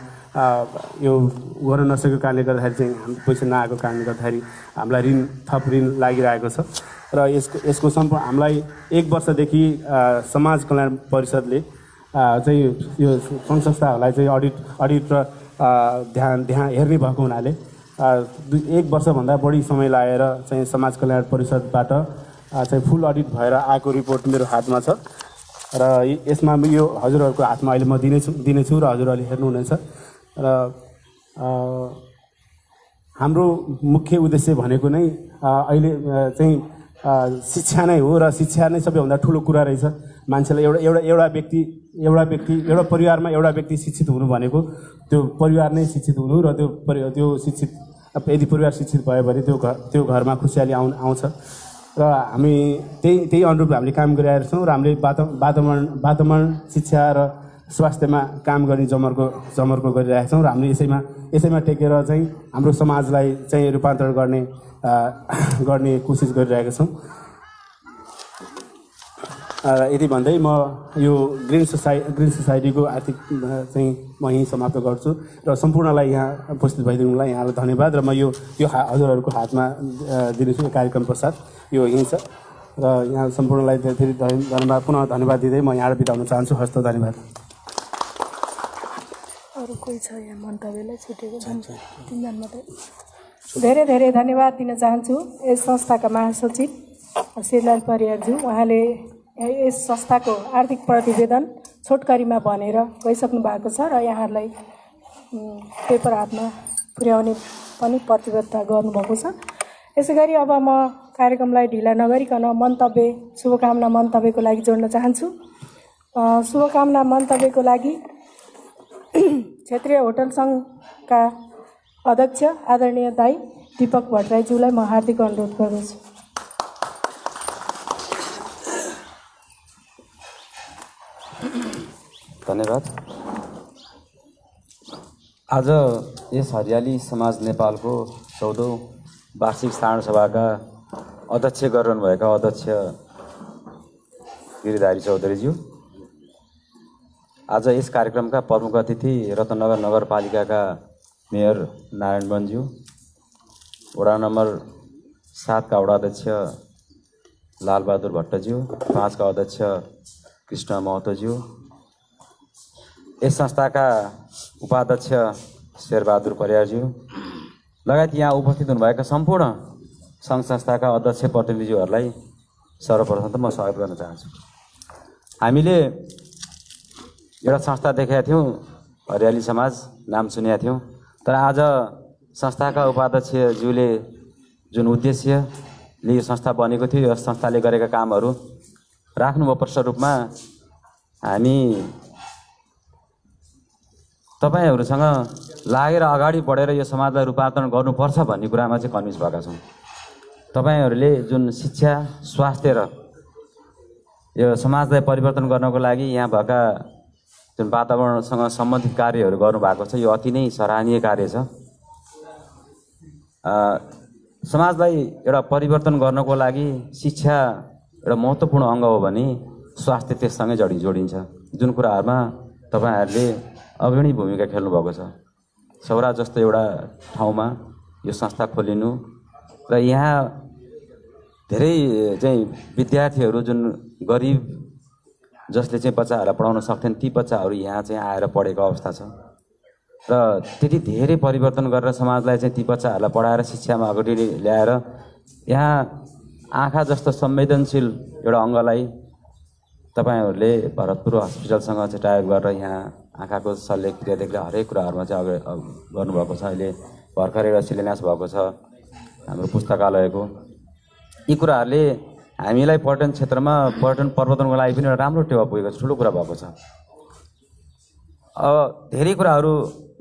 यो गर्न नसकेको कारणले गर्दाखेरि चाहिँ हाम्रो पैसा नआएको कारणले गर्दाखेरि हामीलाई थप ऋण लागिरहेको छ र यसको सम्पूर्ण हामीलाई 1 वर्षदेखि समाज कल्याण परिषदले चाहिँ यो सङ्घ संस्थाहरूलाई चाहिँ अडिट र ध्यान हेर्ने भएको हुनाले 1 वर्षभन्दा बढी समय लागेर चाहिँ समाज कल्याण परिषदबाट चाहिँ फुल अडिट भएर आएको रिपोर्ट मेरो हातमा छ र यसमा यो हजुरहरूको हातमा अहिले म दिनेछु र हजुरहरूले हेर्नुहुनेछ। र हाम्रो मुख्य उद्देश्य भनेको नै अहिले चाहिँ शिक्षा नै हो र शिक्षा नै सबैभन्दा ठुलो कुरा रहेछ। मान्छेलाई एउटा परिवारमा एउटा व्यक्ति शिक्षित हुनु भनेको त्यो परिवार नै शिक्षित हुनु र त्यो शिक्षित यदि परिवार शिक्षित भयो भने त्यो घरमा खुसियाली आउँछ र हामी त्यही अनुरूप हामीले काम गरिरहेका छौँ र हामीले वातावरण शिक्षा र स्वास्थ्यमा काम गर्ने जमर्को गरिरहेका छौँ र हामीले यसैमा टेकेर चाहिँ हाम्रो समाजलाई चाहिँ रूपान्तरण गर्ने कोसिस गरिरहेका छौँ। यति भन्दै म यो ग्रिन सोसाइटीको आर्थिक चाहिँ म यहीँ समाप्त गर्छु र सम्पूर्णलाई यहाँ उपस्थित भइदिनुलाई यहाँलाई धन्यवाद र म यो हजुरहरूको हातमा दिनेछु कार्यक्रम पश्चात यो यहीँ छ र यहाँ सम्पूर्णलाई धेरै धन्यवाद पुनः धन्यवाद दिँदै म यहाँबाट बिताउन चाहन्छु। हस्त धन्यवाद। अरू कोही छ यहाँ मन्तव्यलाई छुटेको तिनजना मात्रै। धेरै धन्यवाद दिन चाहन्छु यस संस्थाका महासचिव श्रीलाल परियारज्यू। उहाँले यस संस्थाको आर्थिक प्रतिवेदन छोटकरीमा भनेर गइसक्नु भएको छ र यहाँहरूलाई पेपर हातमा पुर्याउने पनि प्रतिबद्धता गर्नुभएको छ। यसै गरी अब म कार्यक्रमलाई ढिला नगरिकन शुभकामना मन्तव्यको लागि जोड्न चाहन्छु। शुभकामना मन्तव्यको लागि क्षेत्रीय होटल सङ्घका अध्यक्ष आदरणीय दाई दीपक भट्टराईज्यूलाई म हार्दिक अनुरोध गर्दछु। धन्यवाद। आज यस हरियाली समाज नेपालको 14औं वार्षिक साधारण सभाका अध्यक्ष गरिरहनुभएका अध्यक्ष गिरिधारी चौधरीज्यू, आज यस कार्यक्रमका प्रमुख अतिथि रत्नगर नगरपालिकाका मेयर नारायण बनज्यू, वडा नम्बर 7 का वडा अध्यक्ष लालबहादुर भट्टज्यू, 5 का अध्यक्ष कृष्ण महतोज्यू, यस संस्थाका उपाध्यक्ष शेरबहादुर परियारज्यू लगायत यहाँ उपस्थित हुनुभएका सम्पूर्ण सङ्घ संस्थाका अध्यक्ष प्रतिनिधिज्यूहरूलाई सर्वप्रथम त म स्वागत गर्न चाहन्छु। हामीले एउटा संस्था देखेका थियौँ, हरियाली समाज नाम सुनेका थियौँ, तर आज संस्थाका उपाध्यक्षज्यूले जुन उद्देश्यले यो संस्था बनेको थियो, यस संस्थाले गरेका कामहरू राख्नुभयो प्रष्ट रूपमा हामी तपाईहरुसँग लागेर अगाडि बढेर यो समाजलाई रूपान्तरण गर्नुपर्छ भन्ने कुरामा चाहिँ कन्भिन्स भएका छौँ। तपाईहरुले जुन शिक्षा, स्वास्थ्य र यो समाजलाई परिवर्तन गर्नको लागि यहाँ भएका जुन वातावरणसँग सम्बन्धित कार्यहरू गर्नुभएको छ, यो अति नै सराहनीय कार्य छ। समाजलाई एउटा परिवर्तन गर्नको लागि शिक्षा एउटा महत्त्वपूर्ण अङ्ग हो भने स्वास्थ्य त्यससँगै जोडिन्छ, जुन कुराहरूमा तपाईहरुले अग्रणी भूमिका खेल्नु भएको छ। सौरा जस्तो एउटा ठाउँमा यो संस्था खोलिनु र यहाँ धेरै चाहिँ विद्यार्थीहरू जुन गरिब जसले चाहिँ बच्चाहरूलाई पढाउन सक्थेन, ती बच्चाहरू यहाँ चाहिँ आएर पढेको अवस्था छ र त्यति धेरै परिवर्तन गरेर समाजलाई चाहिँ ती बच्चाहरूलाई पढाएर शिक्षामा अगाडि ल्याएर यहाँ आँखा जस्तो संवेदनशील एउटा अङ्गलाई तपाईहरुले भरतपुर हस्पिटलसँग चाहिँ टाइप गरेर यहाँ आँखाको शल्यक्रियादेखि हरेक कुराहरूमा चाहिँ अगाडि गर्नुभएको छ। अहिले भर्खर एउटा शिलान्यास भएको छ हाम्रो पुस्तकालयको यी कुराहरूले हामीलाई पर्यटन क्षेत्रमा पर्यटन प्रवर्धनको लागि पनि एउटा राम्रो टेवा पुगेको छ, ठुलो कुरा भएको छ। अब धेरै कुराहरू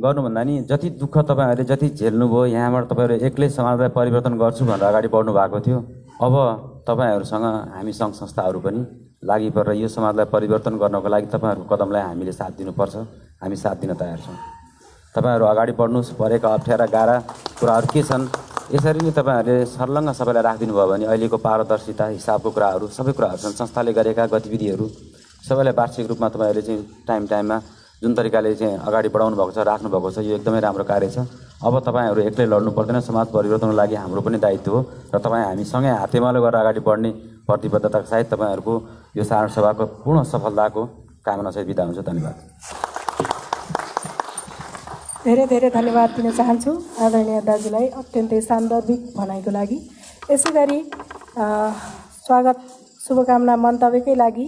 गर्नुभन्दा नि जति दुःख तपाईँहरूले जति झेल्नुभयो, यहाँबाट तपाईँहरू एक्लै समाजलाई परिवर्तन गर्छु भनेर अगाडि बढ्नु भएको थियो। अब तपाईँहरूसँग हामी सङ्घ संस्थाहरू पनि लागि परेर यो समाजलाई परिवर्तन गर्नको लागि तपाईँहरूको कदमलाई हामीले साथ दिनुपर्छ। हामी साथ दिन तयार छौँ। तपाईँहरू अगाडि बढ्नुहोस्। परेका अप्ठ्यारा गाह्रा कुराहरू के छन् यसरी नै तपाईँहरूले सर्लङ्ग सबैलाई राखिदिनु भयो भने अहिलेको पारदर्शिता हिसाबको कुराहरू सबै कुराहरू छन्। संस्थाले गरेका गतिविधिहरू सबैलाई वार्षिक रूपमा तपाईँहरूले चाहिँ टाइममा जुन तरिकाले चाहिँ अगाडि बढाउनु भएको छ, राख्नु भएको छ, यो एकदमै राम्रो कार्य छ। अब तपाईँहरू एक्लै लड्नु पर्दैन। समाज परिवर्तनको लागि हाम्रो पनि दायित्व हो र तपाईँ हामीसँगै हातेमालो गरेर अगाडि बढ्ने प्रतिबद्धताका साथ तपाईँहरूको यो साधारण सभाको पूर्ण सफलताको कामनासहित बिदा हुन्छ। धन्यवाद। धेरै धेरै धन्यवाद दिन चाहन्छु आदरणीय दाजुलाई अत्यन्तै सान्दर्भिक भनाइको लागि। यसै गरी स्वागत शुभकामना मन्तव्यकै लागि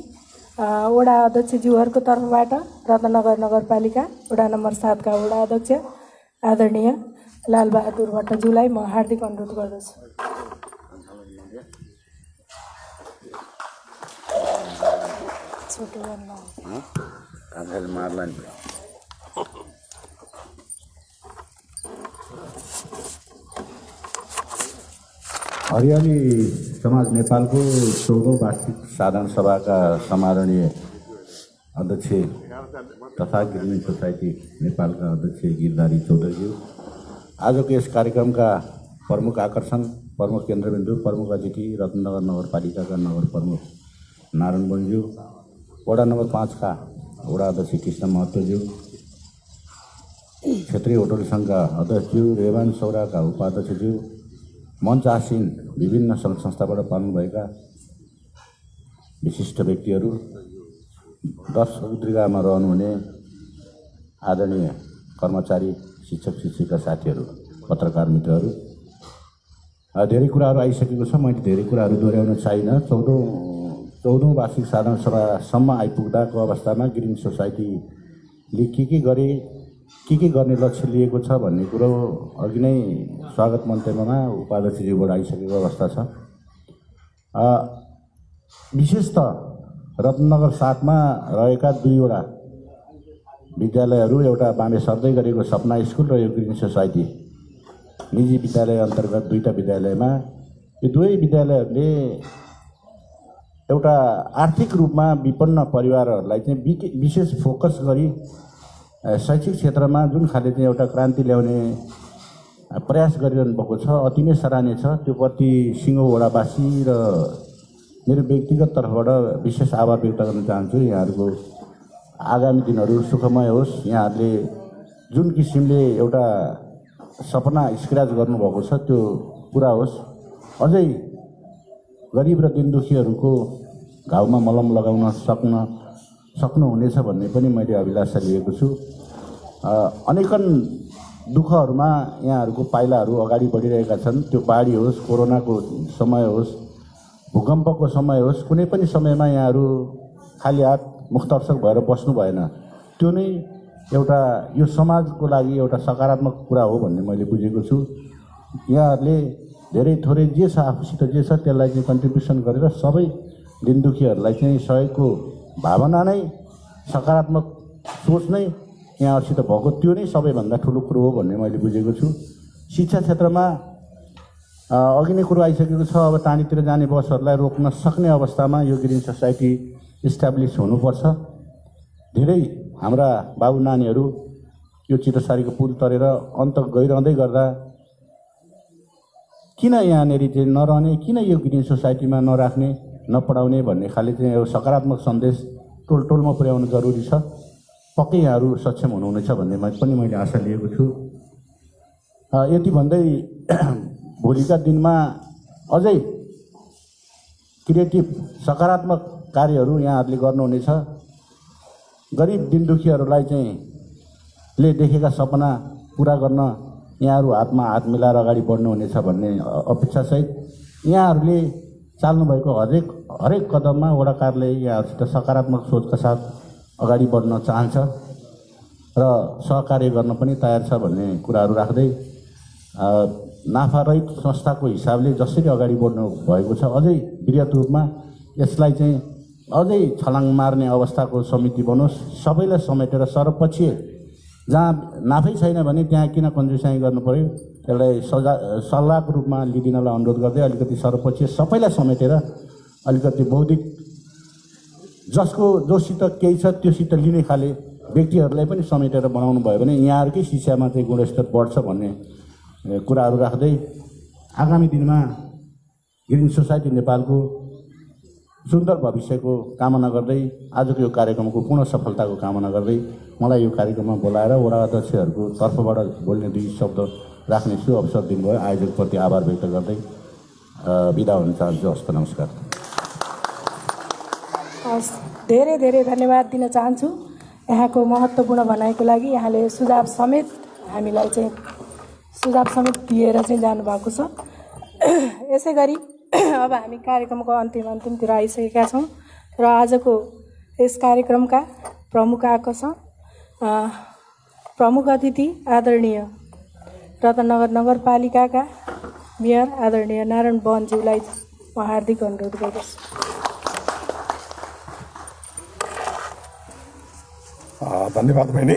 वडा अध्यक्षज्यूहरूको तर्फबाट रत्नगर नगरपालिका वडा नम्बर 7 का वडा अध्यक्ष आदरणीय लालबहादुर भट्टज्यूलाई म हार्दिक अनुरोध गर्दछु। हरियाली समाज नेपालको 14औं वार्षिक साधारण सभाका समादरणीय अध्यक्ष तथा ग्रिन सोसाइटी नेपालका अध्यक्ष गिरधारी चौधरीज्यू, आजको यस कार्यक्रमका प्रमुख आकर्षण, प्रमुख केन्द्रबिन्दु, प्रमुख अतिथि रत्नगर नगरपालिकाका नगर प्रमुख नारायण बन्ज्यू, वडा नम्बर 5 का वडा अध्यक्ष कृष्ण महतोज्यू, क्षेत्रीय होटल सङ्घका अध्यक्षज्यू, रेवान सौराका उपाध्यक्षज्यू, मञ्च आसीन विभिन्न सङ्घ संस्थाबाट पाल्नुभएका विशिष्ट व्यक्तिहरू, दर्शकवृन्दमा रहनुहुने आदरणीय कर्मचारी, शिक्षक शिक्षिका साथीहरू, पत्रकार मित्रहरू, धेरै कुराहरू आइसकेको छ। मैले धेरै कुराहरू दोहोऱ्याउन चाहिनँ। 14औं वार्षिक साधारण सभासम्म आइपुग्दाको अवस्थामा ग्रिन सोसाइटीले के गरे, के गर्ने लक्ष्य लिएको छ भन्ने कुरो अघि नै स्वागत मन्तव्यमा उपाध्यक्षज्यूबाट आइसकेको अवस्था छ। विशेषतः रत्नगर 7 मा रहेका 2वटा विद्यालयहरू, एउटा बामे सर्दै गरेको सपना स्कुल र यो ग्रिन सोसाइटी निजी विद्यालय अन्तर्गत 2टा विद्यालयमा यो दुवै विद्यालयहरूले एउटा आर्थिक रूपमा विपन्न परिवारहरूलाई चाहिँ विशेष फोकस गरी शैक्षिक क्षेत्रमा जुन खाले चाहिँ एउटा क्रान्ति ल्याउने प्रयास गरिरहनु भएको छ, अति नै सराहनीय छ। त्यो प्रति सिङ्गो वडावासी र मेरो व्यक्तिगत तर्फबाट विशेष आभार व्यक्त गर्न चाहन्छु। यहाँहरूको आगामी दिनहरू सुखमय होस्। यहाँहरूले जुन किसिमले एउटा सपना स्क्रच गर्नुभएको छ त्यो पुरा होस्। अझै गरिब र दिनदुखीहरूको घाउमा मलम लगाउन सक्नुहुनेछ भन्ने पनि मैले अभिलाषा लिएको छु। अनेकन दुःखहरूमा यहाँहरूको पाइलाहरू अगाडि बढिरहेका छन्। त्यो बाढी होस्, कोरोनाको समय होस्, भूकम्पको समय होस्, कुनै पनि समयमा यहाँहरू खाली हात मुक्तर्सक भएर बस्नु भएन। त्यो नै एउटा यो समाजको लागि एउटा सकारात्मक कुरा हो भन्ने मैले बुझेको छु। यहाँहरूले धेरै थोरै जे छ आफूसित जे छ त्यसलाई चाहिँ कन्ट्रिब्युसन गरेर सबै दिनदुखीहरूलाई चाहिँ सहयोगको भावना नै, सकारात्मक सोच नै यहाँहरूसित भएको त्यो नै सबैभन्दा ठुलो कुरो हो भन्ने मैले बुझेको छु। शिक्षा क्षेत्रमा अघि नै कुरो आइसकेको छ। अब टाढीतिर जाने बसहरूलाई रोक्न सक्ने अवस्थामा यो ग्रिन सोसाइटी इस्टाब्लिस हुनुपर्छ। धेरै हाम्रा बाबु नानीहरू यो चितसारीको पुल तरेर अन्त गइरहँदै गर्दा किन यहाँनिर चाहिँ नरहने, किन यो ग्रिन सोसाइटीमा नराख्ने, नपढाउने भन्ने खाले चाहिँ एउटा सकारात्मक सन्देश टोलमा पुर्याउनु जरुरी छ। पक्कै यहाँहरू सक्षम हुनुहुनेछ भन्ने पनि मैले आशा लिएको छु। यति भन्दै भोलिका दिनमा अझै क्रिएटिभ सकारात्मक कार्यहरू यहाँहरूले गर्नुहुनेछ। गरिब दिनदुखीहरूलाई चाहिँ ले देखेका सपना पुरा गर्न यहाँहरू हातमा हात मिलाएर अगाडि बढ्नुहुनेछ भन्ने अपेक्षासहित यहाँहरूले चाल्नुभएको हरेक कदममा वडा कार्यालय यहाँहरूसित सकारात्मक सोचका साथ अगाडि बढ्न चाहन्छ र सहकार्य गर्न पनि तयार छ भन्ने कुराहरू राख्दै नाफारहित संस्थाको हिसाबले जसरी अगाडि बढ्नु भएको छ अझै वृहत रूपमा यसलाई चाहिँ अझै छलाङ मार्ने अवस्थाको समिति बनोस्, सबैलाई समेटेर सर्वपक्षीय, जहाँ नाफै छैन भने त्यहाँ किन कन्जुसाइ गर्नु पर्यो, त्यसलाई सल्लाहको रूपमा लिदिनलाई अनुरोध गर्दै अलिकति सर्वपक्षीय सबैलाई समेटेर अलिकति बौद्धिक जोसित केही छ त्योसित लिने खाले व्यक्तिहरूलाई पनि समेटेर बनाउनु भयो भने यहाँहरूकै शिक्षामा चाहिँ गुणस्तर बढ्छ भन्ने कुराहरू राख्दै आगामी दिनमा ग्रिन सोसाइटी नेपालको सुन्दर भविष्यको कामना गर्दै आजको यो कार्यक्रमको पूर्ण सफलताको कामना गर्दै मलाई यो कार्यक्रममा बोलाएर वडा अध्यक्षहरूको तर्फबाट बोल्ने 2 शब्द राख्ने सु अवसर दिनुभयो। आयोजकप्रति आभार व्यक्त गर्दै बिदा हुन चाहन्छु। हस्त नमस्कार। धेरै धेरै धन्यवाद दिन चाहन्छु यहाँको महत्त्वपूर्ण भनाइको लागि। यहाँले सुझाव समेत हामीलाई चाहिँ दिएर चाहिँ जानुभएको छ। यसै गरी अब हामी कार्यक्रमको अन्तिमतिर आइसकेका छौँ र आजको यस कार्यक्रमका प्रमुख अतिथि आदरणीय रत्नगर नगरपालिकाका मेयर आदरणीय नारायण बहनज्यूलाई म हार्दिक अनुरोध गर्दछु। धन्यवाद बहिनी।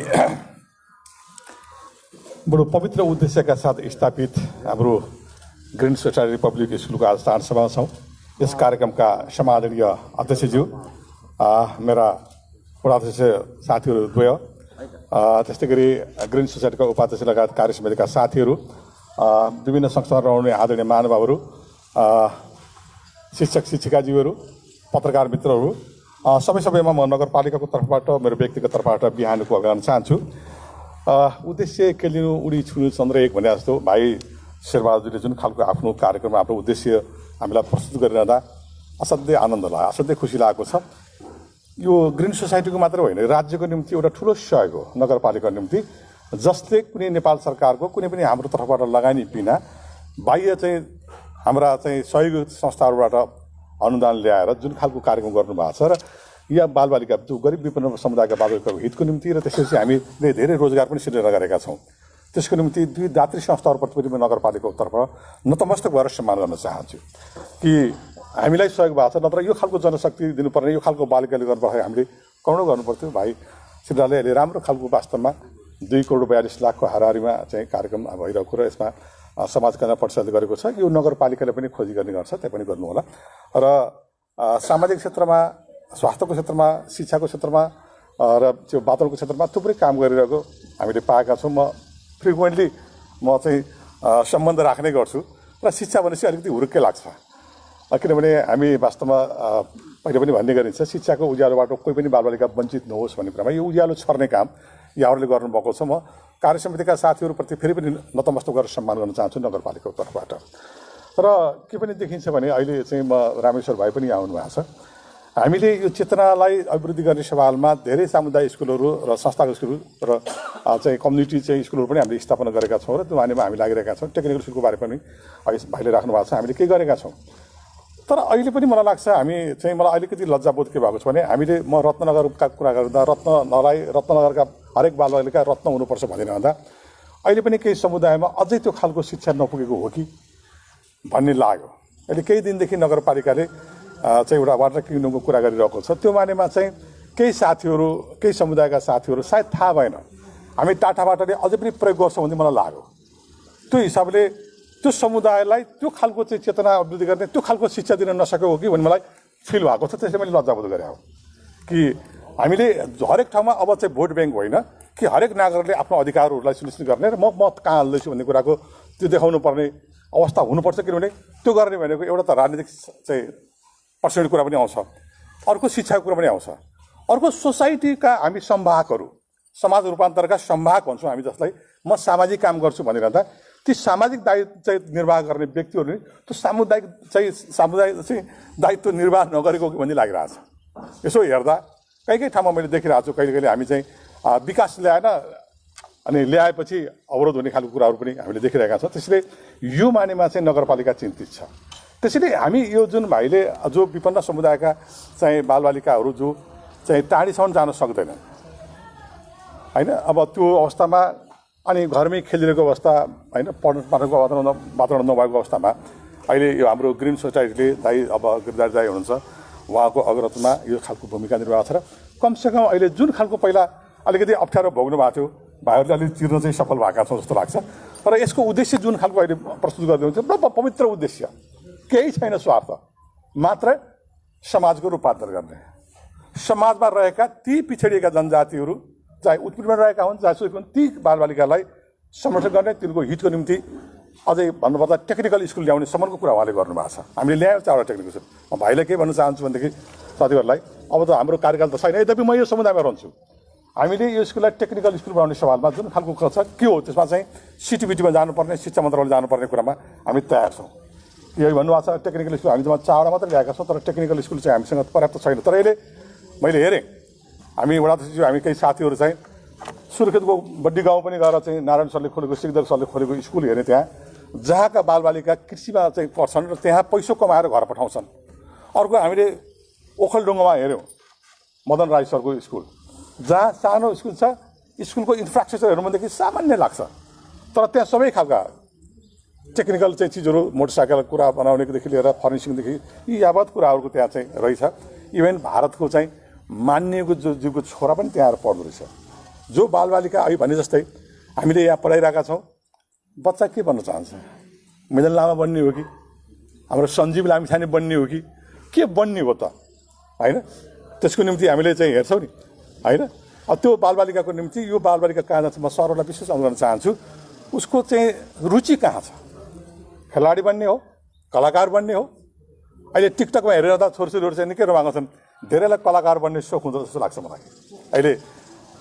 बडो पवित्र उद्देश्यका साथ स्थापित हाम्रो ग्रिन सोसाइटी पब्लिक स्कुलको आज स्थान सभा छौँ। यस कार्यक्रमका समादरणीय अध्यक्षज्यू, मेरा वडाध्यक्ष साथीहरू द्वय, त्यस्तै गरी ग्रिन सोसाइटीका उपाध्यक्ष लगायत कार्य समितिका साथीहरू, विभिन्न संस्थामा रहने आदरणीय महानुभावहरू, शिक्षक शिक्षिकाज्यूहरू, पत्रकार मित्रहरू, सबैमा म नगरपालिकाको तर्फबाट मेरो व्यक्तिगत तर्फबाट बिहानको अभिनन्दन चाहन्छु। उद्देश्य के लिनु उडी छुनु चन्द्र एक भने जस्तो भाइ शेरबहादुरले जुन खालको आफ्नो कार्यक्रम आफ्नो उद्देश्य हामीलाई प्रस्तुत गरिरहँदा असाध्यै आनन्द लाग्यो, असाध्यै खुसी लागेको छ। यो ग्रिन सोसाइटीको मात्र होइन, राज्यको निम्ति एउटा ठुलो सहयोग हो नगरपालिकाको निम्ति, जसले कुनै नेपाल सरकारको कुनै पनि हाम्रो तर्फबाट लगानी बिना बाह्य चाहिँ हाम्रा चाहिँ सहयोग संस्थाहरूबाट अनुदान ल्याएर जुन खालको कार्यक्रम गर्नुभएको छ र या बालबालिका जो गरिब विपन्न समुदायका बालबालिकाको हितको निम्ति र त्यसपछि हामीले धेरै रोजगार पनि सृजना गरेका छौँ। त्यसको निम्ति 2 दात्री संस्थाहरूप्रति पनि म नगरपालिकाको तर्फबाट नतमस्तक भएर सम्मान गर्न चाहन्छु कि हामीलाई सहयोग भएको छ। नत्र यो खालको जनशक्ति दिनुपर्ने, यो खालको बालिकाले गर्नुपर्दाखेरि हामीले करोडौँ गर्नुपर्थ्यो। भाइ श्रीलालले अहिले राम्रो खालको वास्तवमा 2 करोड 42 लाखको हाराहारीमा चाहिँ कार्यक्रम भइरहेको र यसमा समाज कल्याण परिषदले गरेको छ। यो नगरपालिकाले पनि खोजी गर्ने गर्छ, त्यही पनि गर्नु होला। र सामाजिक क्षेत्रमा, स्वास्थ्यको क्षेत्रमा, शिक्षाको क्षेत्रमा र त्यो वातावरणको क्षेत्रमा थुप्रै काम गरिरहेको हामीले पाएका छौँ। म फ्रिक्वेन्टली चाहिँ सम्बन्ध राख्ने गर्छु र शिक्षा भनेपछि अलिकति हुरुक्कै लाग्छ, किनभने हामी वास्तवमा पहिले पनि भन्ने गरिन्छ शिक्षाको उज्यालोबाट कोही पनि बालबालिका वञ्चित नहोस् भन्ने कुरामा यो उज्यालो छर्ने काम यहाँहरूले गर्नुभएको छ। म कार्य समितिका साथीहरूप्रति फेरि पनि नतमस्तक गरेर सम्मान गर्न चाहन्छु नगरपालिकाको तर्फबाट। र के पनि देखिन्छ भने अहिले चाहिँ म रामेश्वर भाइ पनि आउनु भएको छ। हामीले यो चेतनालाई अभिवृद्धि गर्ने सवालमा धेरै सामुदायिक स्कुलहरू र संस्थागत स्कुलहरू र चाहिँ कम्युनिटी चाहिँ स्कुलहरू पनि हामीले स्थापना गरेका छौँ र त्यो बारेमा हामी लागिरहेका छौँ। टेक्निकल स्कुलको बारे पनि अहिले भाइले राख्नु भएको छ, हामीले केही गरेका छौँ। तर अहिले पनि मलाई लाग्छ मलाई अलिकति लज्जाबोध के भएको छ भने म रत्नगरका कुरा गर्दा रत्नगरका हरेक बालबालिका रत्न हुनुपर्छ भनिरहँदा अहिले पनि केही समुदायमा अझै त्यो खालको शिक्षा नपुगेको हो कि भन्ने लाग्यो। अहिले केही दिनदेखि नगरपालिकाले चाहिँ एउटा वाटर क्लिनिङको कुरा गरिरहेको छ। त्यो मानेमा चाहिँ केही साथीहरू, केही समुदायका साथीहरू सायद थाहा भएन, हामी टाटाबाटाले अझै पनि प्रयोग गर्छौँ भन्ने मलाई लाग्यो। त्यो हिसाबले त्यो समुदायलाई त्यो खालको चाहिँ चेतना अभिवृद्धि गर्ने त्यो खालको शिक्षा दिन नसकेको हो कि भन्ने मलाई फिल भएको छ। त्यसले मैले लज्जाबोध गरेँ हो कि हामीले हरेक ठाउँमा अब चाहिँ भोट ब्याङ्क होइन कि हरेक नागरिकले आफ्नो अधिकारहरूलाई सुनिश्चित गर्ने र म मत कहाँ हाल्दैछु भन्ने कुराको त्यो देखाउनु पर्ने अवस्था हुनुपर्छ। किनभने त्यो गर्ने भनेको एउटा त राजनीतिक चाहिँ पर्सेन्ट कुरा पनि आउँछ, अर्को शिक्षाको कुरा पनि आउँछ, अर्को सोसाइटीका हामी संवाहकहरू, समाज रूपान्तरका संवाहक भन्छौँ हामी, जसलाई म सामाजिक काम गर्छु भनिरहँदा ती सामाजिक दायित्व चाहिँ निर्वाह गर्ने व्यक्तिहरूले त्यो सामुदायिक चाहिँ दायित्व निर्वाह नगरेको भन्ने लागिरहेछ। यसो हेर्दा कहीँ ठाउँमा मैले देखिरहेको छु, कहिले हामी चाहिँ विकास ल्याएन अनि ल्याएपछि अवरोध हुने खालको कुराहरू पनि हामीले देखिरहेका छौँ। त्यसैले यो मानेमा चाहिँ नगरपालिका चिन्तित छ। त्यसैले हामी यो जुन भाइले जो विपन्न समुदायका चाहिँ बालबालिकाहरू जो चाहिँ टाढीसम्म जान सक्दैनन् होइन, अब त्यो अवस्थामा अनि घरमै खेलिरहेको अवस्था होइन पढ्नु पाठको वातावरण नभएको अवस्थामा अहिले यो हाम्रो ग्रिन सोसाइटीले दाइ अब गिरधारी दाइ हुनुहुन्छ उहाँको अग्रतामा यो खालको भूमिका निर्वाह छ र कमसेकम अहिले जुन खालको पहिला अलिकति अप्ठ्यारो भोग्नु भएको थियो भाइहरूले अलिक चिर्न चाहिँ सफल भएका छौँ जस्तो लाग्छ तर यसको उद्देश्य जुन खालको अहिले प्रस्तुत गरिदिनुहुन्छ बडो पवित्र उद्देश्य केही छैन स्वार्थ मात्र समाजको रूपान्तरण गर्ने समाजमा रहेका ती पिछडिएका जनजातिहरू चाहे उत्पीडनमा रहेका हुन् चाहे सुखी हुन् ती बालबालिकालाई संरक्षण गर्ने तिनको हितको निम्ति अझै भन्नुपर्दा टेक्निकल स्कुल ल्याउने सम्मको कुरा उहाँले गर्नुभएको छ हामीले ल्यायौँ 4वटा टेक्निकल स्कुल म भाइलाई के भन्न चाहन्छु भनेदेखि साथीहरूलाई अब त हाम्रो कार्यकाल त छैन यद्यपि म यो समुदायमा रहन्छु हामीले यो स्कुललाई टेक्निकल स्कुल बनाउने सवालमा जुन खालको छ के हो त्यसमा चाहिँ सिटिबिटीमा जानुपर्ने शिक्षा मन्त्रालयले जानुपर्ने कुरामा हामी तयार छौँ यही भन्नुभएको छ टेक्निकल स्कुल हामी जम्मा 4वटा मात्रै ल्याएका छौँ तर टेक्निकल स्कुल चाहिँ हामीसँग पर्याप्त छैन तर यसले मैले हेरेँ हामी वडा अध्यक्ष हामी केही साथीहरू चाहिँ सुर्खेतको बड्डी गाउँ पनि गएर चाहिँ नारायण सरले खोलेको सिकदर सरले खोलेको स्कुल हेरेँ त्यहाँ जहाँका बालबालिका कृषिमा चाहिँ पढ्छन् र त्यहाँ पैसा कमाएर घर पठाउँछन् अर्को हामीले ओखलढुङ्गामा हेऱ्यौँ मदन राई सरको स्कुल जहाँ सानो स्कुल छ स्कुलको इन्फ्रास्ट्रक्चर हेर्नु भनेदेखि सामान्य लाग्छ तर त्यहाँ सबै खालका टेक्निकल चाहिँ चिजहरू मोटरसाइकल कुरा बनाउनेदेखि लिएर फर्निसिङदेखि यी यावत कुराहरूको त्यहाँ चाहिँ रहेछ इभेन भारतको चाहिँ मानिएको जीवको छोरा पनि त्यहाँ आएर पढ्दो रहेछ जो बालबालिका अहिले भने जस्तै हामीले यहाँ पढाइरहेका छौँ बच्चा के बन्न चाहन्छ मिदन लामा बन्ने हो कि हाम्रो सञ्जीव लामिछाने बन्ने हो कि के बन्ने हो त होइन त्यसको निम्ति हामीले चाहिँ हेर्छौँ नि होइन त्यो बालबालिकाको निम्ति यो बालबालिका कहाँ जान्छ म सरहरूलाई विशेष अनुरोध गर्न चाहन्छु उसको चाहिँ रुचि कहाँ छ खेलाडी बन्ने हो कलाकार बन्ने हो अहिले टिकटकमा हेरेर त छोरछोरीहरू चाहिँ निकै रमाएका छन् धेरैलाई कलाकार बन्ने सोख हुन्छ जस्तो लाग्छ मलाई अहिले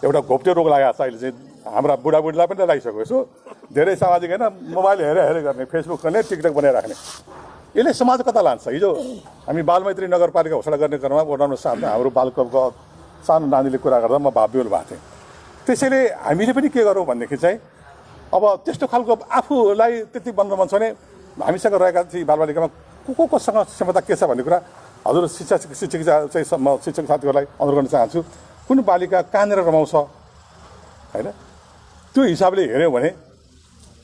एउटा घोप्टे रोग लागेको छ अहिले चाहिँ हाम्रा बुढाबुढीलाई पनि लागिसक्यो यसो धेरै सामाजिक होइन मोबाइल हेरे गर्ने फेसबुक गर्ने टिकटक बनाइराख्ने यसले समाज कता लान्छ हिजो हामी बालमैत्री नगरपालिका घोषणा गर्ने क्रममा वडा नम्बर 7 हाम्रो बाल क्लबको सानो नानीले कुरा गर्दा म भावविह्वल भएको थिएँ त्यसैले हामीले पनि के गरौँ भनेदेखि चाहिँ अब त्यस्तो खालको आफूलाई त्यति बन्न मन छ भने हामीसँग रहेका चाहिँ बालबालिकामा कोसँग क्षमता के छ भन्ने कुरा हजुर शिक्षक चाहिँ म शिक्षक साथीहरूलाई अनुरोध गर्न चाहन्छु कुन बालिका कहाँनिर रमाउँछ होइन त्यो हिसाबले हेऱ्यौँ भने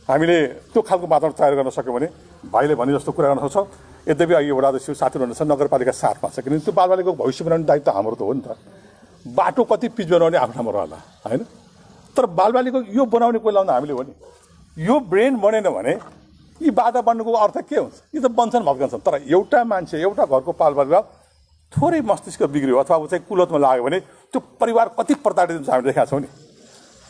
हामीले त्यो खालको वातावरण तयार गर्न सक्यौँ भने भाइले भने जस्तो कुरा गर्न सक्छौँ यद्यपि अहिले वडा अध्यक्ष साथीहरू हुनुहुन्छ नगरपालिका 7मा छ किनभने त्यो बालबालिकाको भविष्य बनाउने दायित्व हाम्रो त हो नि त बाटो कति पिच बनाउने आफ्नो ठाउँमा रहला होइन तर बालबालिकाको यो बनाउने कोही लाउँदा हामीले हो नि यो ब्रेन बनेन भने यी बाधा बन्नुको अर्थ के हुन्छ यी त बन्छन् भत्कन्छन् तर एउटा मान्छे एउटा घरको बालबालिका थोरै मस्तिष्क बिग्रियो अथवा ऊ चाहिँ कुलतमा लाग्यो भने त्यो परिवार कति प्रताडित हुन्छ हामीले देखाएको छौँ नि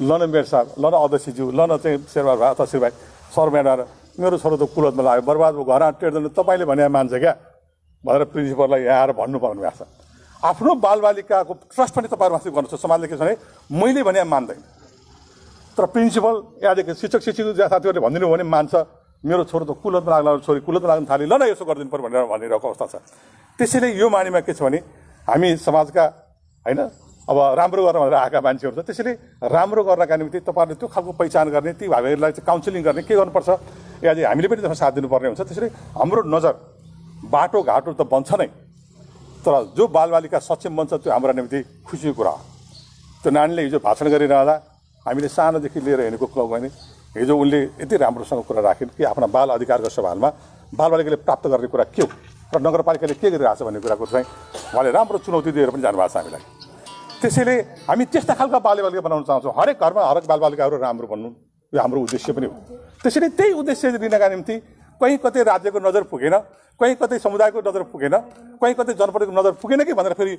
ल न मेयर साहब ल न अध्यक्षज्यू ल न चाहिँ शेरबहादुर भाइ अथवा शिरभाइ सरम्यानर मेरो छोरो त कुलतमा लाग्यो बर्बाद भयो घर टेर्दैन तपाईँले भने मान्छ क्या भनेर प्रिन्सिपललाई यहाँ आएर भन्नुपर्ने भएको छ आफ्नो बालबालिकाको ट्रस्ट पनि तपाईँहरूमाथि गर्नु छ समाजले के छ भने मैले भने मान्दैन तर प्रिन्सिपल यहाँदेखि शिक्षक साथीहरूले भनिदिनु भने मान्छ मेरो छोरो त कुलतमा लाग्ला छोरी कुलतमा लाग्न थाल्यो ल न यसो गरिदिनु पर्यो भनेर भनिरहेको अवस्था छ त्यसैले यो मानिमा के छ भने हामी समाजका होइन अब राम्रो गर्न भनेर आएका मान्छेहरू छ त्यसैले राम्रो गर्नका निम्ति तपाईँहरूले त्यो खालको पहिचान गर्ने ती भाइहरूलाई चाहिँ काउन्सिलिङ गर्ने के गर्नुपर्छ या चाहिँ हामीले पनि त्यसमा साथ दिनुपर्ने हुन्छ त्यसैले हाम्रो नजर बाटोघाटो त बन्छ नै तर जो बालबालिका सक्षम बन्छ त्यो हाम्रो निम्ति खुसीको कुरा हो त्यो नानीले हिजो भाषण गरिरहँदा हामीले सानोदेखि लिएर हिँडेको क्लब भने हिजो उनले यति राम्रोसँग कुरा राखिन् कि आफ्ना बाल अधिकारको सवालमा बालबालिकाले प्राप्त गर्ने कुरा के हो र नगरपालिकाले के गरिरहेछ भन्ने कुराको चाहिँ उहाँले राम्रो चुनौती दिएर पनि जानुभएको छ हामीलाई त्यसैले हामी त्यस्ता खालका बालबालिका बनाउन चाहन्छौँ हरेक घरमा हरेक बालबालिकाहरू राम्रो बन्नु यो हाम्रो उद्देश्य पनि हो त्यसैले त्यही उद्देश्य दिनका निम्ति कहीँ कतै राज्यको नजर पुगेन कहीँ कतै समुदायको नजर पुगेन कहीँ कतै जनप्रतिको नजर पुगेन कि भनेर फेरि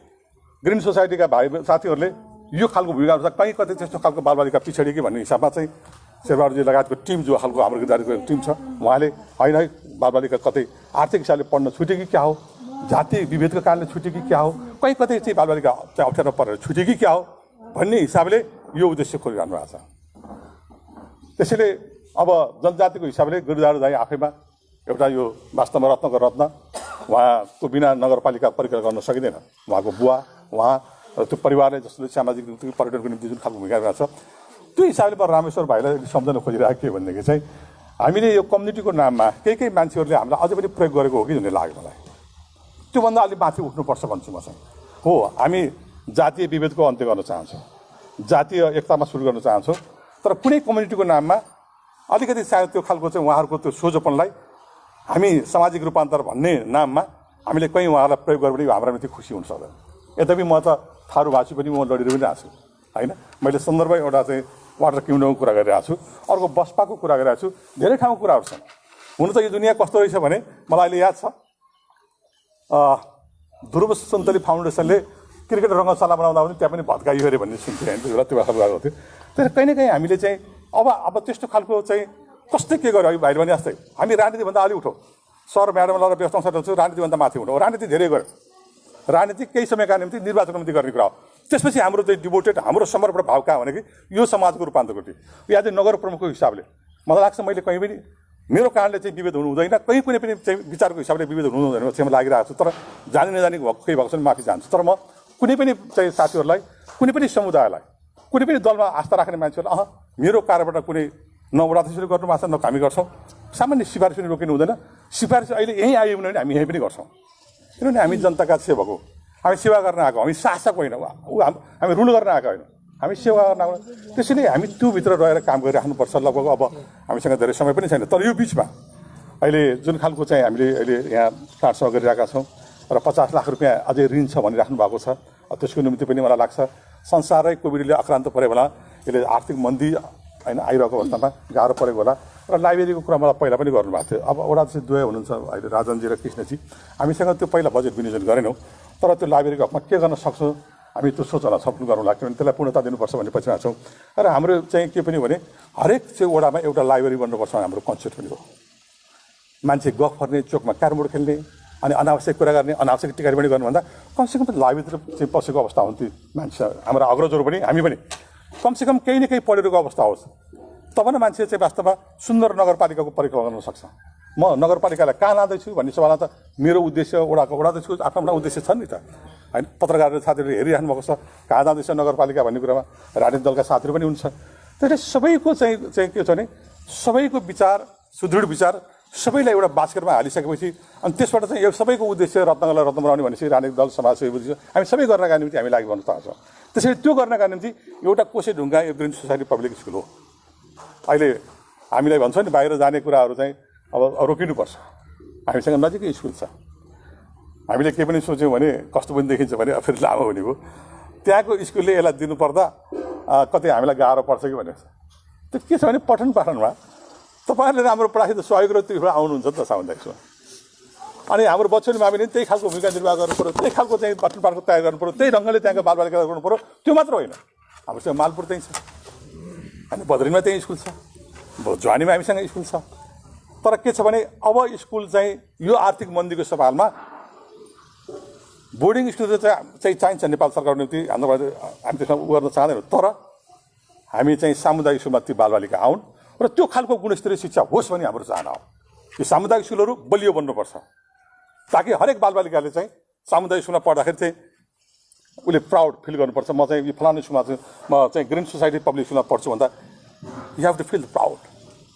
ग्रिन सोसाइटीका भाइ साथीहरूले यो खालको भूमिका हुन्छ कहीँ कतै त्यस्तो खालको बालबालिका पिछडियो कि भन्ने हिसाबमा चाहिँ शेरबहादुरजी लगायतको टिम जो खालको हाम्रो गिरधारीको टिम छ उहाँले होइन है बालबालिका कतै आर्थिक हिसाबले पढ्न छुट्यो कि क्या हो जातीय विभेदको कारणले छुट्यो कि क्या हो कहीँ कतै चाहिँ बालबालिका चाहिँ अप्ठ्यारो परेर छुट्यो कि क्या हो भन्ने हिसाबले यो उद्देश्य खोलिरहनु भएको छ त्यसैले अब जनजातिको हिसाबले गिरधारी दाइ आफैमा एउटा यो वास्तवमा रत्नको रत्न उहाँको बिना नगरपालिका परिक्रमा गर्न सकिँदैन उहाँको बुवा उहाँ त्यो परिवारले जसले सामाजिक पर्यटनको निम्ति जुन खालको भूमिका रहेको छ त्यो हिसाबले म रामेश्वर भाइलाई सम्झन खोजिरहेको के भनेदेखि चाहिँ हामीले यो कम्युनिटीको नाममा केही मान्छेहरूले हामीलाई अझै पनि प्रयोग गरेको हो कि भन्ने लाग्यो मलाई त्योभन्दा अलिक माथि उठ्नुपर्छ भन्छु म चाहिँ हो हामी जातीय विभेदको अन्त्य गर्न चाहन्छौँ जातीय एकतामा सुरु गर्न चाहन्छौँ तर कुनै कम्युनिटीको नाममा अलिकति सायद त्यो खालको चाहिँ उहाँहरूको त्यो सोझोपनलाई हामी सामाजिक रूपान्तर भन्ने नाममा हामीले कहीँ उहाँहरूलाई प्रयोग गरेर पनि हाम्रो निम्ति खुसी हुन सक्दैन। यद्यपि म त थारू भाषी पनि म लडिरहेको पनि आएको छु होइन। मैले सन्दर्भ एउटा चाहिँ वाटर किङडमको कुरा गरिरहेको छु, अर्को बस्पाको कुरा गरिरहेको छु, धेरै ठाउँको कुराहरू छन्। हुन त यो दुनियाँ कस्तो रहेछ भने मलाई अहिले याद छ ध्रुव सुन्तली फाउन्डेसनले क्रिकेट रङ्गशाला बनाउँदा पनि त्यहाँ पनि भत्काइयो अरे भन्ने सुन्थेँ होइन, त्यो बेला गएको थियो। तर कहीँ न कहीँ हामीले चाहिँ अब त्यस्तो खालको चाहिँ कस्तै के गर्यो भाइले भने जस्तै हामी राजनीतिभन्दा अलि उठौँ, सर म्याडम लगाएर व्यवस्था गर्छु, राजनीतिभन्दा माथि उठौँ। राजनीति धेरै गर्यो, राजनीति केही समयका निम्ति निर्वाचनको निम्ति गर्ने कुरा हो। त्यसपछि हाम्रो चाहिँ डिभोटेड हाम्रो समर्पण भाव कहाँ भने कि यो समाजको रूपान्तरको निम्ति या चाहिँ नगर प्रमुखको हिसाबले मलाई लाग्छ मैले कहीँ पनि मेरो कारणले चाहिँ विभेद हुनु हुँदैन, कहीँ कुनै पनि चाहिँ विचारको हिसाबले विभेद हुनु हुँदैन चाहिँ लागिरहेको छु। तर जानी नजानी केही भएको छ भने माफी चाहन्छु। तर म कुनै पनि चाहिँ साथीहरूलाई, कुनै पनि समुदायलाई, कुनै पनि दलमा आस्था राख्ने मान्छेहरूलाई मेरो कार्यबाट कुनै न वडा अध्यक्षले गर्नु भएको छ न हामी गर्छौँ, सामान्य सिफारिस पनि रोकिनु हुँदैन। सिफारिस अहिले यहीँ आयो भने हामी यहीँ पनि गर्छौँ, किनभने हामी जनताका सेवक हो, हामी सेवा गर्न आएको, हामी शासक होइन, हामी रुल गर्न आएको होइन, हामी सेवा गर्न आएको। त्यसैले हामी त्योभित्र रहेर काम गरिराख्नुपर्छ। लगभग अब हामीसँग धेरै समय पनि छैन। तर यो बिचमा अहिले जुन खालको चाहिँ हामीले अहिले यहाँ प्लान्टसँग गरिरहेका छौँ र 50 लाख रुपियाँ अझै ऋण छ भनिराख्नु भएको छ, त्यसको निम्ति पनि मलाई लाग्छ संसारै कोभिडले आक्रान्त पऱ्यो होला, यसले आर्थिक मन्दी होइन आइरहेको अवस्थामा गाह्रो परेको होला। र लाइब्रेरीको कुरा मलाई पहिला पनि गर्नुभएको थियो। अब वडा चाहिँ दुवै हुनुहुन्छ अहिले राजनजी र कृष्णजी, हामीसँग त्यो पहिला बजेट विनियोजन गरेनौँ। तर त्यो लाइब्रेरीको हकमा के गर्न सक्छौँ हामी त्यो सोचना छलफल गरौँला, किनभने त्यसलाई पूर्णता दिनुपर्छ भन्ने पछिमा छौँ। र हाम्रो चाहिँ के पनि भने हरेक चाहिँ वडामा एउटा लाइब्रेरी बन्नुपर्छ हाम्रो कन्सेप्ट पनि हो। मान्छे गफ गर्ने, चोकमा क्यारमबोर्ड खेल्ने अनि अनावश्यक कुरा गर्ने, अनावश्यक टिकट पनि गर्नुभन्दा कमसेकम लाइब्रेरीतिर चाहिँ पसेको अवस्था हुन्थ्यो मान्छे, हाम्रा अग्रजहरू पनि हामी पनि कमसेकम केही न केही पढेको अवस्था होस्, तब न मान्छे चाहिँ वास्तवमा सुन्दर नगरपालिकाको परिकल्पना गर्न सक्छ। म नगरपालिकालाई कहाँ लाँदैछु भन्ने सवालमा त मेरो उद्देश्य वडाध्यक्षको आफ्नो उद्देश्य छ नि त होइन। पत्रकार साथीहरूले हेरिराख्नु भएको छ कहाँ जाँदैछ नगरपालिका भन्ने कुरामा, राजनीतिक दलका साथीहरू पनि हुन्छ। त्यसले सबैको चाहिँ के छ भने सबैको विचार, सुदृढ विचार सबैलाई एउटा बास्केटमा हालिसकेपछि अनि त्यसबाट चाहिँ यो सबैको उद्देश्य रत्नगरलाई रत्न बनाउने भनेपछि राजनीतिक दल समाजसेवी हामी सबै गर्नका निम्ति हामी लागि बन्न चाहन्छौँ। त्यसैले त्यो गर्नका निम्ति एउटा कोसे ढुङ्गा यो ग्रिन सोसाइटी पब्लिक स्कुल हो। अहिले हामीलाई भन्छ नि बाहिर जाने कुराहरू चाहिँ अब रोकिनुपर्छ, हामीसँग नजिकै स्कुल छ। हामीले के पनि सोच्यौँ भने कस्तो पनि देखिन्छ भने फेरि लामो हुने हो, त्यहाँको स्कुलले यसलाई दिनुपर्दा कतै हामीलाई गाह्रो पर्छ कि भनेर। त्यो के छ भने पठन पाठनमा तपाईँहरूले राम्रो पढाइ त सहयोग र त्यो आउनुहुन्छ नि त सामुदायिकमा, अनि हाम्रो बच्चन मामिले त्यही खालको भूमिका निर्वाह गर्नु पऱ्यो, त्यही खालको चाहिँ पठन पाठको तयार गर्नु पऱ्यो, त्यही ढङ्गले त्यहाँको बालबालिका गर्नु पऱ्यो। त्यो मात्र होइन, हाम्रोसँग मालपुर त्यहीँ छ, अनि बद्रीमा त्यहीँ स्कुल छ, झ्वानीमा हामीसँग स्कुल छ। तर के छ भने अब स्कुल चाहिँ यो आर्थिक मन्दीको सवालमा बोर्डिङ स्कुल चाहिँ चाहिन्छ नेपाल सरकारको निम्ति, हामी त्यसमा उ गर्न चाहँदैनौँ। तर हामी चाहिँ सामुदायिक स्कुलमा ती बालबालिका आउन् र त्यो खालको गुणस्तरीय शिक्षा होस् भन्ने हाम्रो चाहना हो। यो सामुदायिक स्कुलहरू बलियो बन्नुपर्छ ताकि हरेक बालबालिकाले चाहिँ सामुदायिक स्कुलमा पढ्दाखेरि चाहिँ उसले प्राउड फिल गर्नुपर्छ। म चाहिँ यो फलानु स्कुलमा चाहिँ म चाहिँ ग्रिन सोसाइटी पब्लिक स्कुलमा पढ्छु भन्दा you have to feel proud,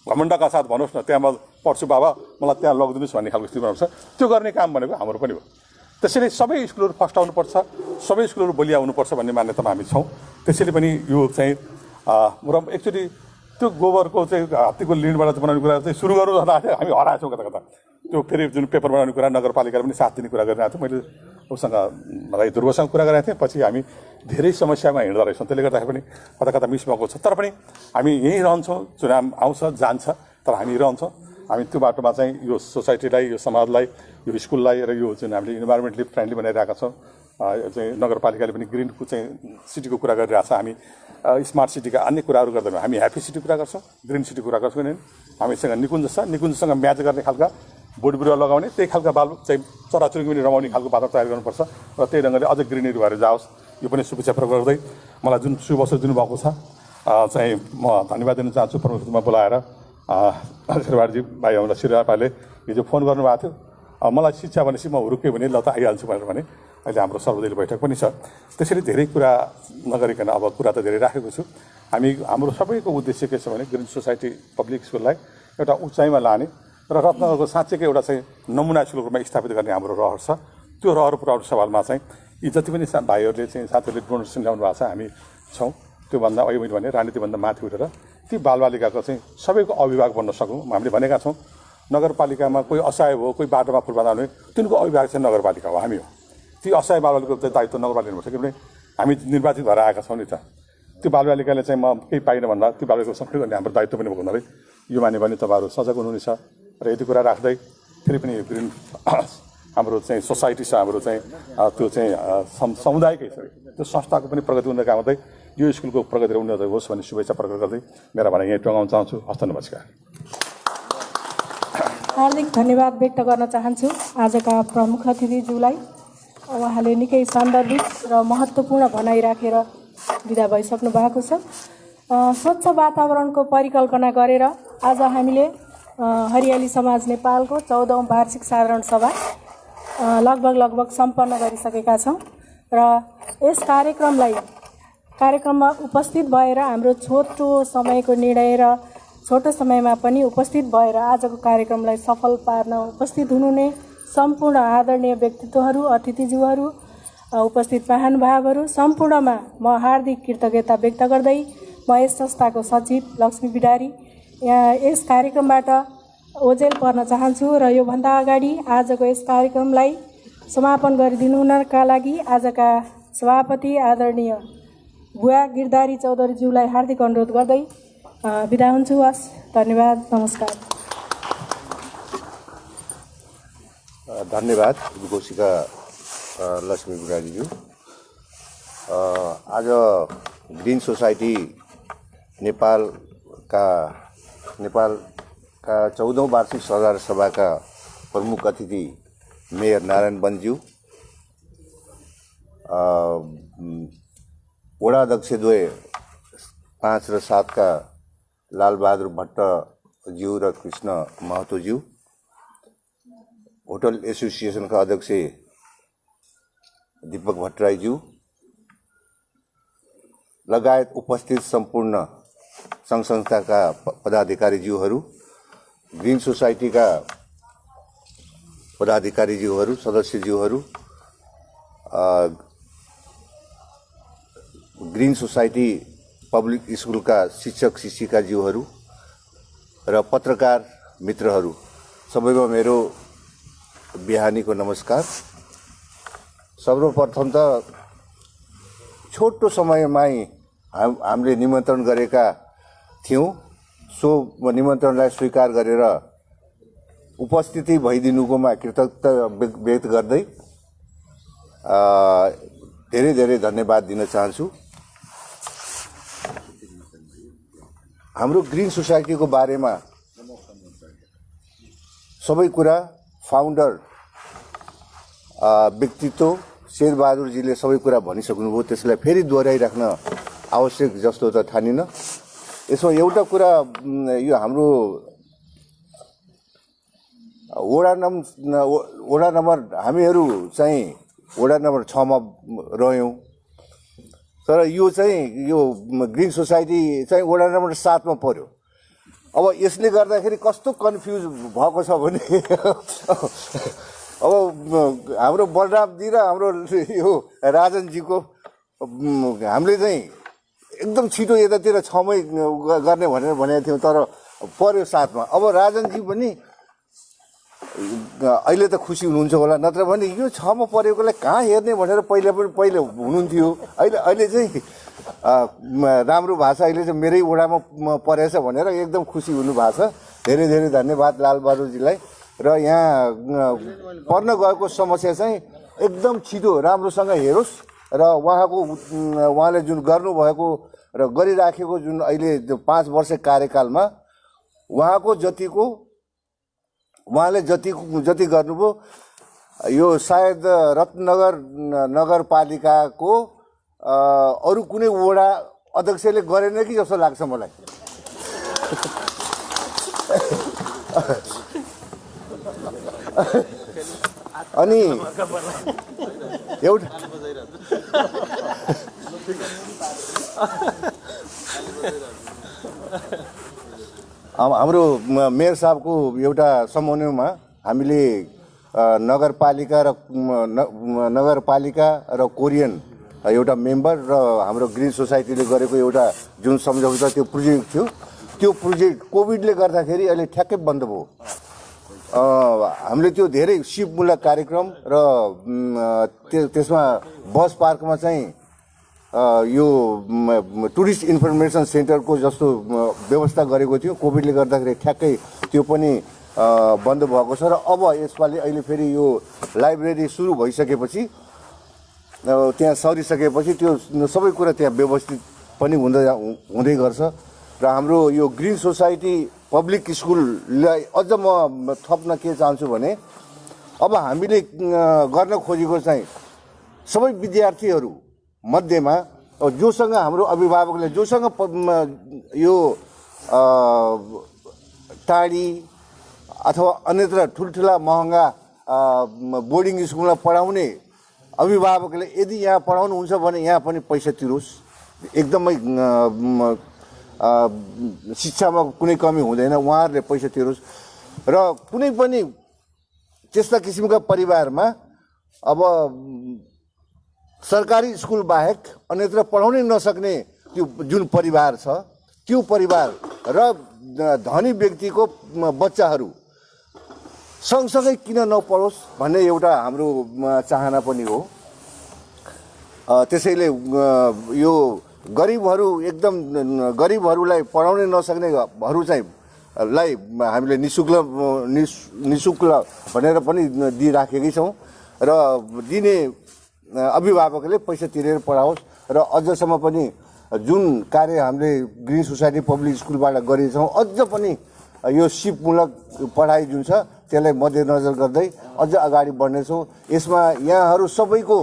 घमण्डका साथ भन्नुहोस् न त्यहाँ म पढ्छु बाबा मलाई त्यहाँ लगिदिनुहोस् भन्ने खालको स्थिति बनाउँछ। त्यो गर्ने काम भनेको हाम्रो पनि हो। त्यसैले सबै स्कुलहरू फर्स्ट आउनुपर्छ, सबै स्कुलहरू बलिया हुनुपर्छ भन्ने मान्यतामा हामी छौँ। त्यसैले पनि यो चाहिँ र एक्चुअली त्यो गोबरको चाहिँ हात्तीको लिडबाट बनाउने कुरा चाहिँ सुरु गर्नु जस्तो हामी हराएछौँ कता कता। त्यो फेरि जुन पेपर बनाउने कुरा नगरपालिकाले पनि साथ दिने कुरा गरिरहेको थियो। मैले उसँग मलाई ध्रुवसँग कुरा गरेको थिएँ, पछि हामी धेरै समस्यामा हिँड्दो रहेछौँ, त्यसले गर्दाखेरि पनि कता कता मिस भएको छ। तर पनि हामी यहीँ रहन्छौँ, चुनाव आउँछ जान्छ तर हामी रहन्छौँ। हामी त्यो बाटोमा चाहिँ यो सोसाइटीलाई, यो समाजलाई, यो स्कुललाई र यो जुन हामीले इन्भाइरोमेन्टली फ्रेन्डली बनाइरहेका छौँ, चाहिँ नगरपालिकाले पनि ग्रिनको चाहिँ सिटीको कुरा गरिरहेको छ। हामी स्मार्ट सिटीका अन्य कुराहरू गर्दैनौँ, हामी ह्याप्पी सिटी कुरा गर्छौँ, ग्रिन सिटी कुरा गर्छौँ। किनभने हामीसँग निकुञ्ज छ, निकुञ्जसँग म्याच गर्ने खालका बोट बिरुवा लगाउने, त्यही खालका बाल चाहिँ चराचुरुङ्गी पनि रमाउने खालको वातावरण तयार गर्नुपर्छ र त्यही ढङ्गले अझ ग्रिनेरी भएर जाओस्। यो पनि शुभेच्छा प्रकट गर्दै मलाई जुन शुभ अवसर दिनुभएको छ चाहिँ म धन्यवाद दिन चाहन्छु। प्रमुखमा बोलाएर शेरबारजी भाइ हामीलाई शिरपाले हिजो फोन गर्नुभएको थियो, मलाई शिक्षा भनेपछि म हुरुक्यो भने ल त आइहाल्छु भनेर भने अहिले हाम्रो सर्वदलीय बैठक पनि छ। त्यसैले धेरै कुरा नगरिकन अब कुरा त धेरै राखेको छु। हाम्रो सबैको उद्देश्य के छ भने ग्रिन सोसाइटी पब्लिक स्कुललाई एउटा उचाइमा लाने र रत्नगरको साँच्चैकै एउटा चाहिँ नमुना स्कुलको रूपमा स्थापित गर्ने हाम्रो रहर छ। त्यो रहर पुऱ्याउने सवालमा चाहिँ यी जति पनि भाइहरूले चाहिँ साथीहरूले डोनेसन ल्याउनु भएको छ हामी छौँ। त्योभन्दा अहिले मैले भने राजनीतिभन्दा माथि उठेर ती बालबालिकाको चाहिँ सबैको अभिभावक बन्न सकौँ। हामीले भनेका छौँ नगरपालिकामा कोही असहाय हो, कोही बाटोमा फुटपाथ आउने, तिनको अभिभावक चाहिँ नगरपालिका हो, हामी हो। ती असहाय बालबालिकाको चाहिँ दायित्व नगरपालिकाले हुन्छ, किनभने हामी निर्वाचित भएर आएका छौँ नि त। त्यो बालबालिकाले चाहिँ म केही पाइनँ भन्दा त्यो बालबालिकाको संरक्षण गर्ने हाम्रो दायित्व पनि भएको हुनाले यो माने भने तपाईँहरू सजग हुनुहुनेछ। र यति कुरा राख्दै फेरि पनि ग्रिन हाम्रो चाहिँ सोसाइटी छ, हाम्रो चाहिँ त्यो चाहिँ समुदायकै छ, त्यो संस्थाको पनि प्रगति हुन काम गर्दै यो स्कुलको प्रगति र उन्नति होस् भन्ने शुभेच्छा प्रकट गर्दै मेरा भनाइ यहीँ टङ्गाउन चाहन्छु। हस्त नमस्कार। हार्दिक धन्यवाद व्यक्त गर्न चाहन्छु आजका प्रमुख अतिथिज्यूलाई। उहाँले निकै सान्दर्भिक र महत्त्वपूर्ण भनाइ राखेर विदा भइसक्नु भएको छ। स्वच्छ वातावरणको परिकल्पना गरेर आज हामीले हरियाली समाज नेपालको 14औं वार्षिक साधारण सभा लगभग सम्पन्न गरिसकेका छौँ र यस कार्यक्रममा उपस्थित भएर हाम्रो छोटो समयको निर्णय र छोटो समयमा पनि उपस्थित भएर आजको कार्यक्रमलाई सफल पार्न उपस्थित हुनुहुने सम्पूर्ण आदरणीय व्यक्तित्वहरू, अतिथिज्यूहरू, उपस्थित महानुभावहरू सम्पूर्णमा म हार्दिक कृतज्ञता व्यक्त गर्दै म यस संस्थाको सचिव लक्ष्मी बिडारी यस कार्यक्रमबाट ओझेल पर्न चाहन्छु र योभन्दा अगाडि आजको यस कार्यक्रमलाई समापन गरिदिनुका लागि आजका सभापति आदरणीय बुवा गिरधारी चौधरीज्यूलाई हार्दिक अनुरोध गर्दै बिदा हुन्छु। हस्, धन्यवाद, नमस्कार। धन्यवाद घोषिका लक्ष्मी बिडारीज्यू। आज ग्रिन सोसाइटी नेपालका 14औं वार्षिक साधारण सभाका प्रमुख अतिथि मेयर नारायण वनज्यू, वडा अध्यक्षद्वय 5 र 7 का लालबहादुर भट्टज्यू र कृष्ण महतोज्यू, होटल एसोसिएसनका अध्यक्ष दीपक भट्टराईज्यू लगायत उपस्थित सम्पूर्ण सङ्घ संस्थाका पदाधिकारीज्यूहरू, ग्रिन सोसाइटीका पदाधिकारीज्यूहरू, सदस्यज्यूहरू, ग्रिन सोसाइटी पब्लिक स्कुलका शिक्षक शिक्षिकाज्यूहरू र पत्रकार मित्रहरू, सबैमा मेरो बिहानीको नमस्कार। सर्वप्रथम त छोटो समयमै हामीले निमन्त्रण गरेका थियौँ, सो निमन्त्रणलाई स्वीकार गरेर उपस्थिति भइदिनुकोमा कृतज्ञता व्यक्त गर्दै धेरै धेरै धन्यवाद दिन चाहन्छु। हाम्रो ग्रिन सोसाइटीको बारेमा सबै कुरा फाउन्डर व्यक्तित्व शेरबहादुरजीले सबै कुरा भनिसक्नुभयो, त्यसलाई फेरि दोहोऱ्याइराख्न आवश्यक जस्तो त ठानिन। यसमा एउटा कुरा, यो हाम्रो वडा नम्बर हामीहरू चाहिँ वडा नम्बर 6 मा रह्यौँ, तर यो ग्रिन सोसाइटी चाहिँ वडा नम्बर 7 मा पर्यो। अब यसले गर्दाखेरि कस्तो कन्फ्युज भएको छ भने अब हाम्रो बलरामजी र हाम्रो यो राजनजीको हामीले चाहिँ एकदम छिटो यतातिर 6 मै गर्ने भनेर भनेको थियौँ, तर पर्यो 7 मा। अब राजनजी पनि अहिले त खुसी हुनुहुन्छ होला, नत्र भने यो 6 मा परेकोलाई कहाँ हेर्ने भनेर पहिले हुनुहुन्थ्यो। अहिले चाहिँ राम्रो भएको छ, अहिले चाहिँ मेरै वडामा परेछ भनेर एकदम खुसी हुनु भएको छ। धेरै धेरै धन्यवाद लालबहादुरजीलाई। र यहाँ पर्न गएको समस्या चाहिँ एकदम छिटो राम्रोसँग हेरोस् र उहाँले जुन गर्नुभएको र गरिराखेको जुन अहिले 5 वर्ष कार्यकालमा उहाँले जति गर्नुभयो, यो सायद रत्नगर नगरपालिकाको अरू कुनै वडा अध्यक्षले गरेन कि जस्तो लाग्छ मलाई। अनि एउटा हाम्रो मेयर साहबको एउटा समन्वयमा हामीले नगरपालिका र कोरियन एउटा मेम्बर र हाम्रो ग्रिन सोसाइटीले गरेको एउटा जुन सम्झौता त्यो प्रोजेक्ट थियो, त्यो प्रोजेक्ट कोभिडले गर्दाखेरि अहिले ठ्याक्कै बन्द भयो। हामीले त्यो धेरै सिपमूलक कार्यक्रम र त्यसमा बस पार्कमा चाहिँ यो टुरिस्ट इन्फर्मेसन सेन्टरको जस्तो व्यवस्था गरेको थियो। कोभिडले गर्दाखेरि ठ्याक्कै त्यो पनि बन्द भएको छ र अब यसपालि अहिले फेरि यो लाइब्रेरी सुरु भइसकेपछि त्यहाँ सरिसकेपछि त्यो सबै कुरा त्यहाँ व्यवस्थित पनि हुँदै गर्छ र हाम्रो यो ग्रिन सोसाइटी पब्लिक स्कुललाई अझ म थप्न के चाहन्छु भने अब हामीले गर्न खोजेको चाहिँ सबै विद्यार्थीहरू मध्येमा जोसँग हाम्रो अभिभावकले जोसँग यो टाढी अथवा अन्यत्र ठुल्ठुला महँगा बोर्डिङ स्कुलमा पढाउने अभिभावकले यदि यहाँ पढाउनुहुन्छ भने यहाँ पनि पैसा तिरोस्। एकदमै शिक्षामा कुनै कमी हुँदैन, उहाँहरूले पैसा तिरोस्। र कुनै पनि त्यस्ता किसिमका परिवारमा अब सरकारी स्कुल बाहेक अन्यत्र पढाउनै नसक्ने त्यो जुन परिवार छ त्यो परिवार र धनी व्यक्तिको बच्चाहरू सँगसँगै किन नपढोस् भन्ने एउटा हाम्रो चाहना पनि हो। त्यसैले यो गरिबहरू एकदम गरिबहरूलाई पढाउनै नसक्नेहरू चाहिँ लाई हामीले निःशुल्क भनेर पनि दिइराखेकै छौँ र दिने अभिभावकले पैसा तिरेर पढाओस्। र अझसम्म पनि जुन कार्य हामीले ग्रिन सोसाइटी पब्लिक स्कुलबाट गरेछौँ अझ पनि यो सिपमूलक पढाइ जुन छ त्यसलाई मध्यनजर गर्दै अझ अगाडि बढ्नेछौँ। यसमा यहाँहरू सबैको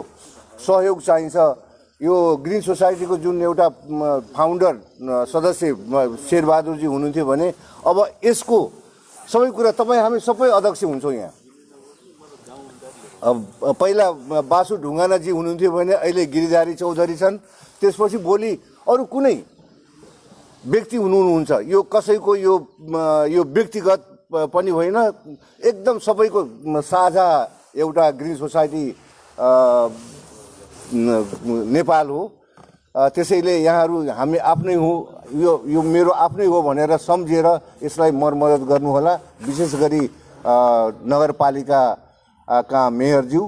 सहयोग चाहिन्छ। यो ग्रिन सोसाइटीको जुन एउटा फाउन्डर सदस्य शेरबहादुरजी हुनुहुन्थ्यो भने अब यसको सबै कुरा तपाईँ हामी सबै अध्यक्ष हुन्छौँ यहाँ। पहिला बासु ढुङ्गानाजी हुनुहुन्थ्यो भने अहिले गिरिधारी चौधरी छन्। त्यसपछि भोलि अरू कुनै व्यक्ति हुनुहुन्छ। यो कसैको यो व्यक्तिगत पनि होइन, एकदम सबैको साझा एउटा ग्रिन सोसाइटी नेपाल हो। त्यसैले यहाँहरू हामी आफ्नै हो, यो मेरो आफ्नै हो भनेर सम्झेर यसलाई मर्मत गर्नुहोला। विशेष गरी नगरपालिका का मेयरज्यू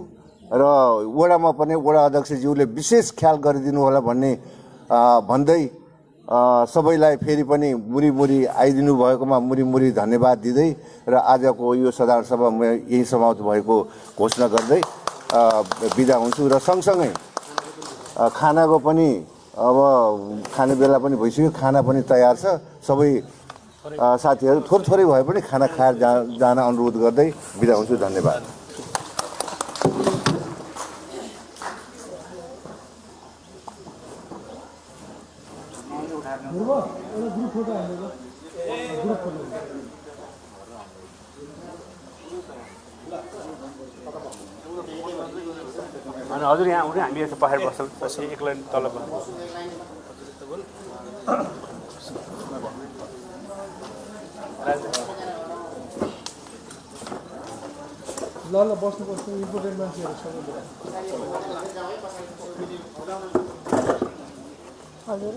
र वडामा पनि वडा अध्यक्षज्यूले विशेष ख्याल गरिदिनु होला भन्दै सबैलाई फेरि पनि मुरी आइदिनु भएकोमा मुरी धन्यवाद दिँदै र आजको यो साधारण सभा म यही समाप्त भएको घोषणा गर्दै बिदा हुन्छु। र सँगसँगै खानाको पनि अब खाने बेला पनि भइसक्यो, खाना पनि तयार छ। सबै साथीहरू थोरै भए पनि खाना खाएर जान अनुरोध गर्दै बिदा हुन्छु। धन्यवाद। अनि हजुर यहाँ आउने हामी यता पछाडि बस्छौँ, पछि एक लाइन तल ल बस्नु इम्पोर्टेन्ट मान्छेहरू सबै हजुर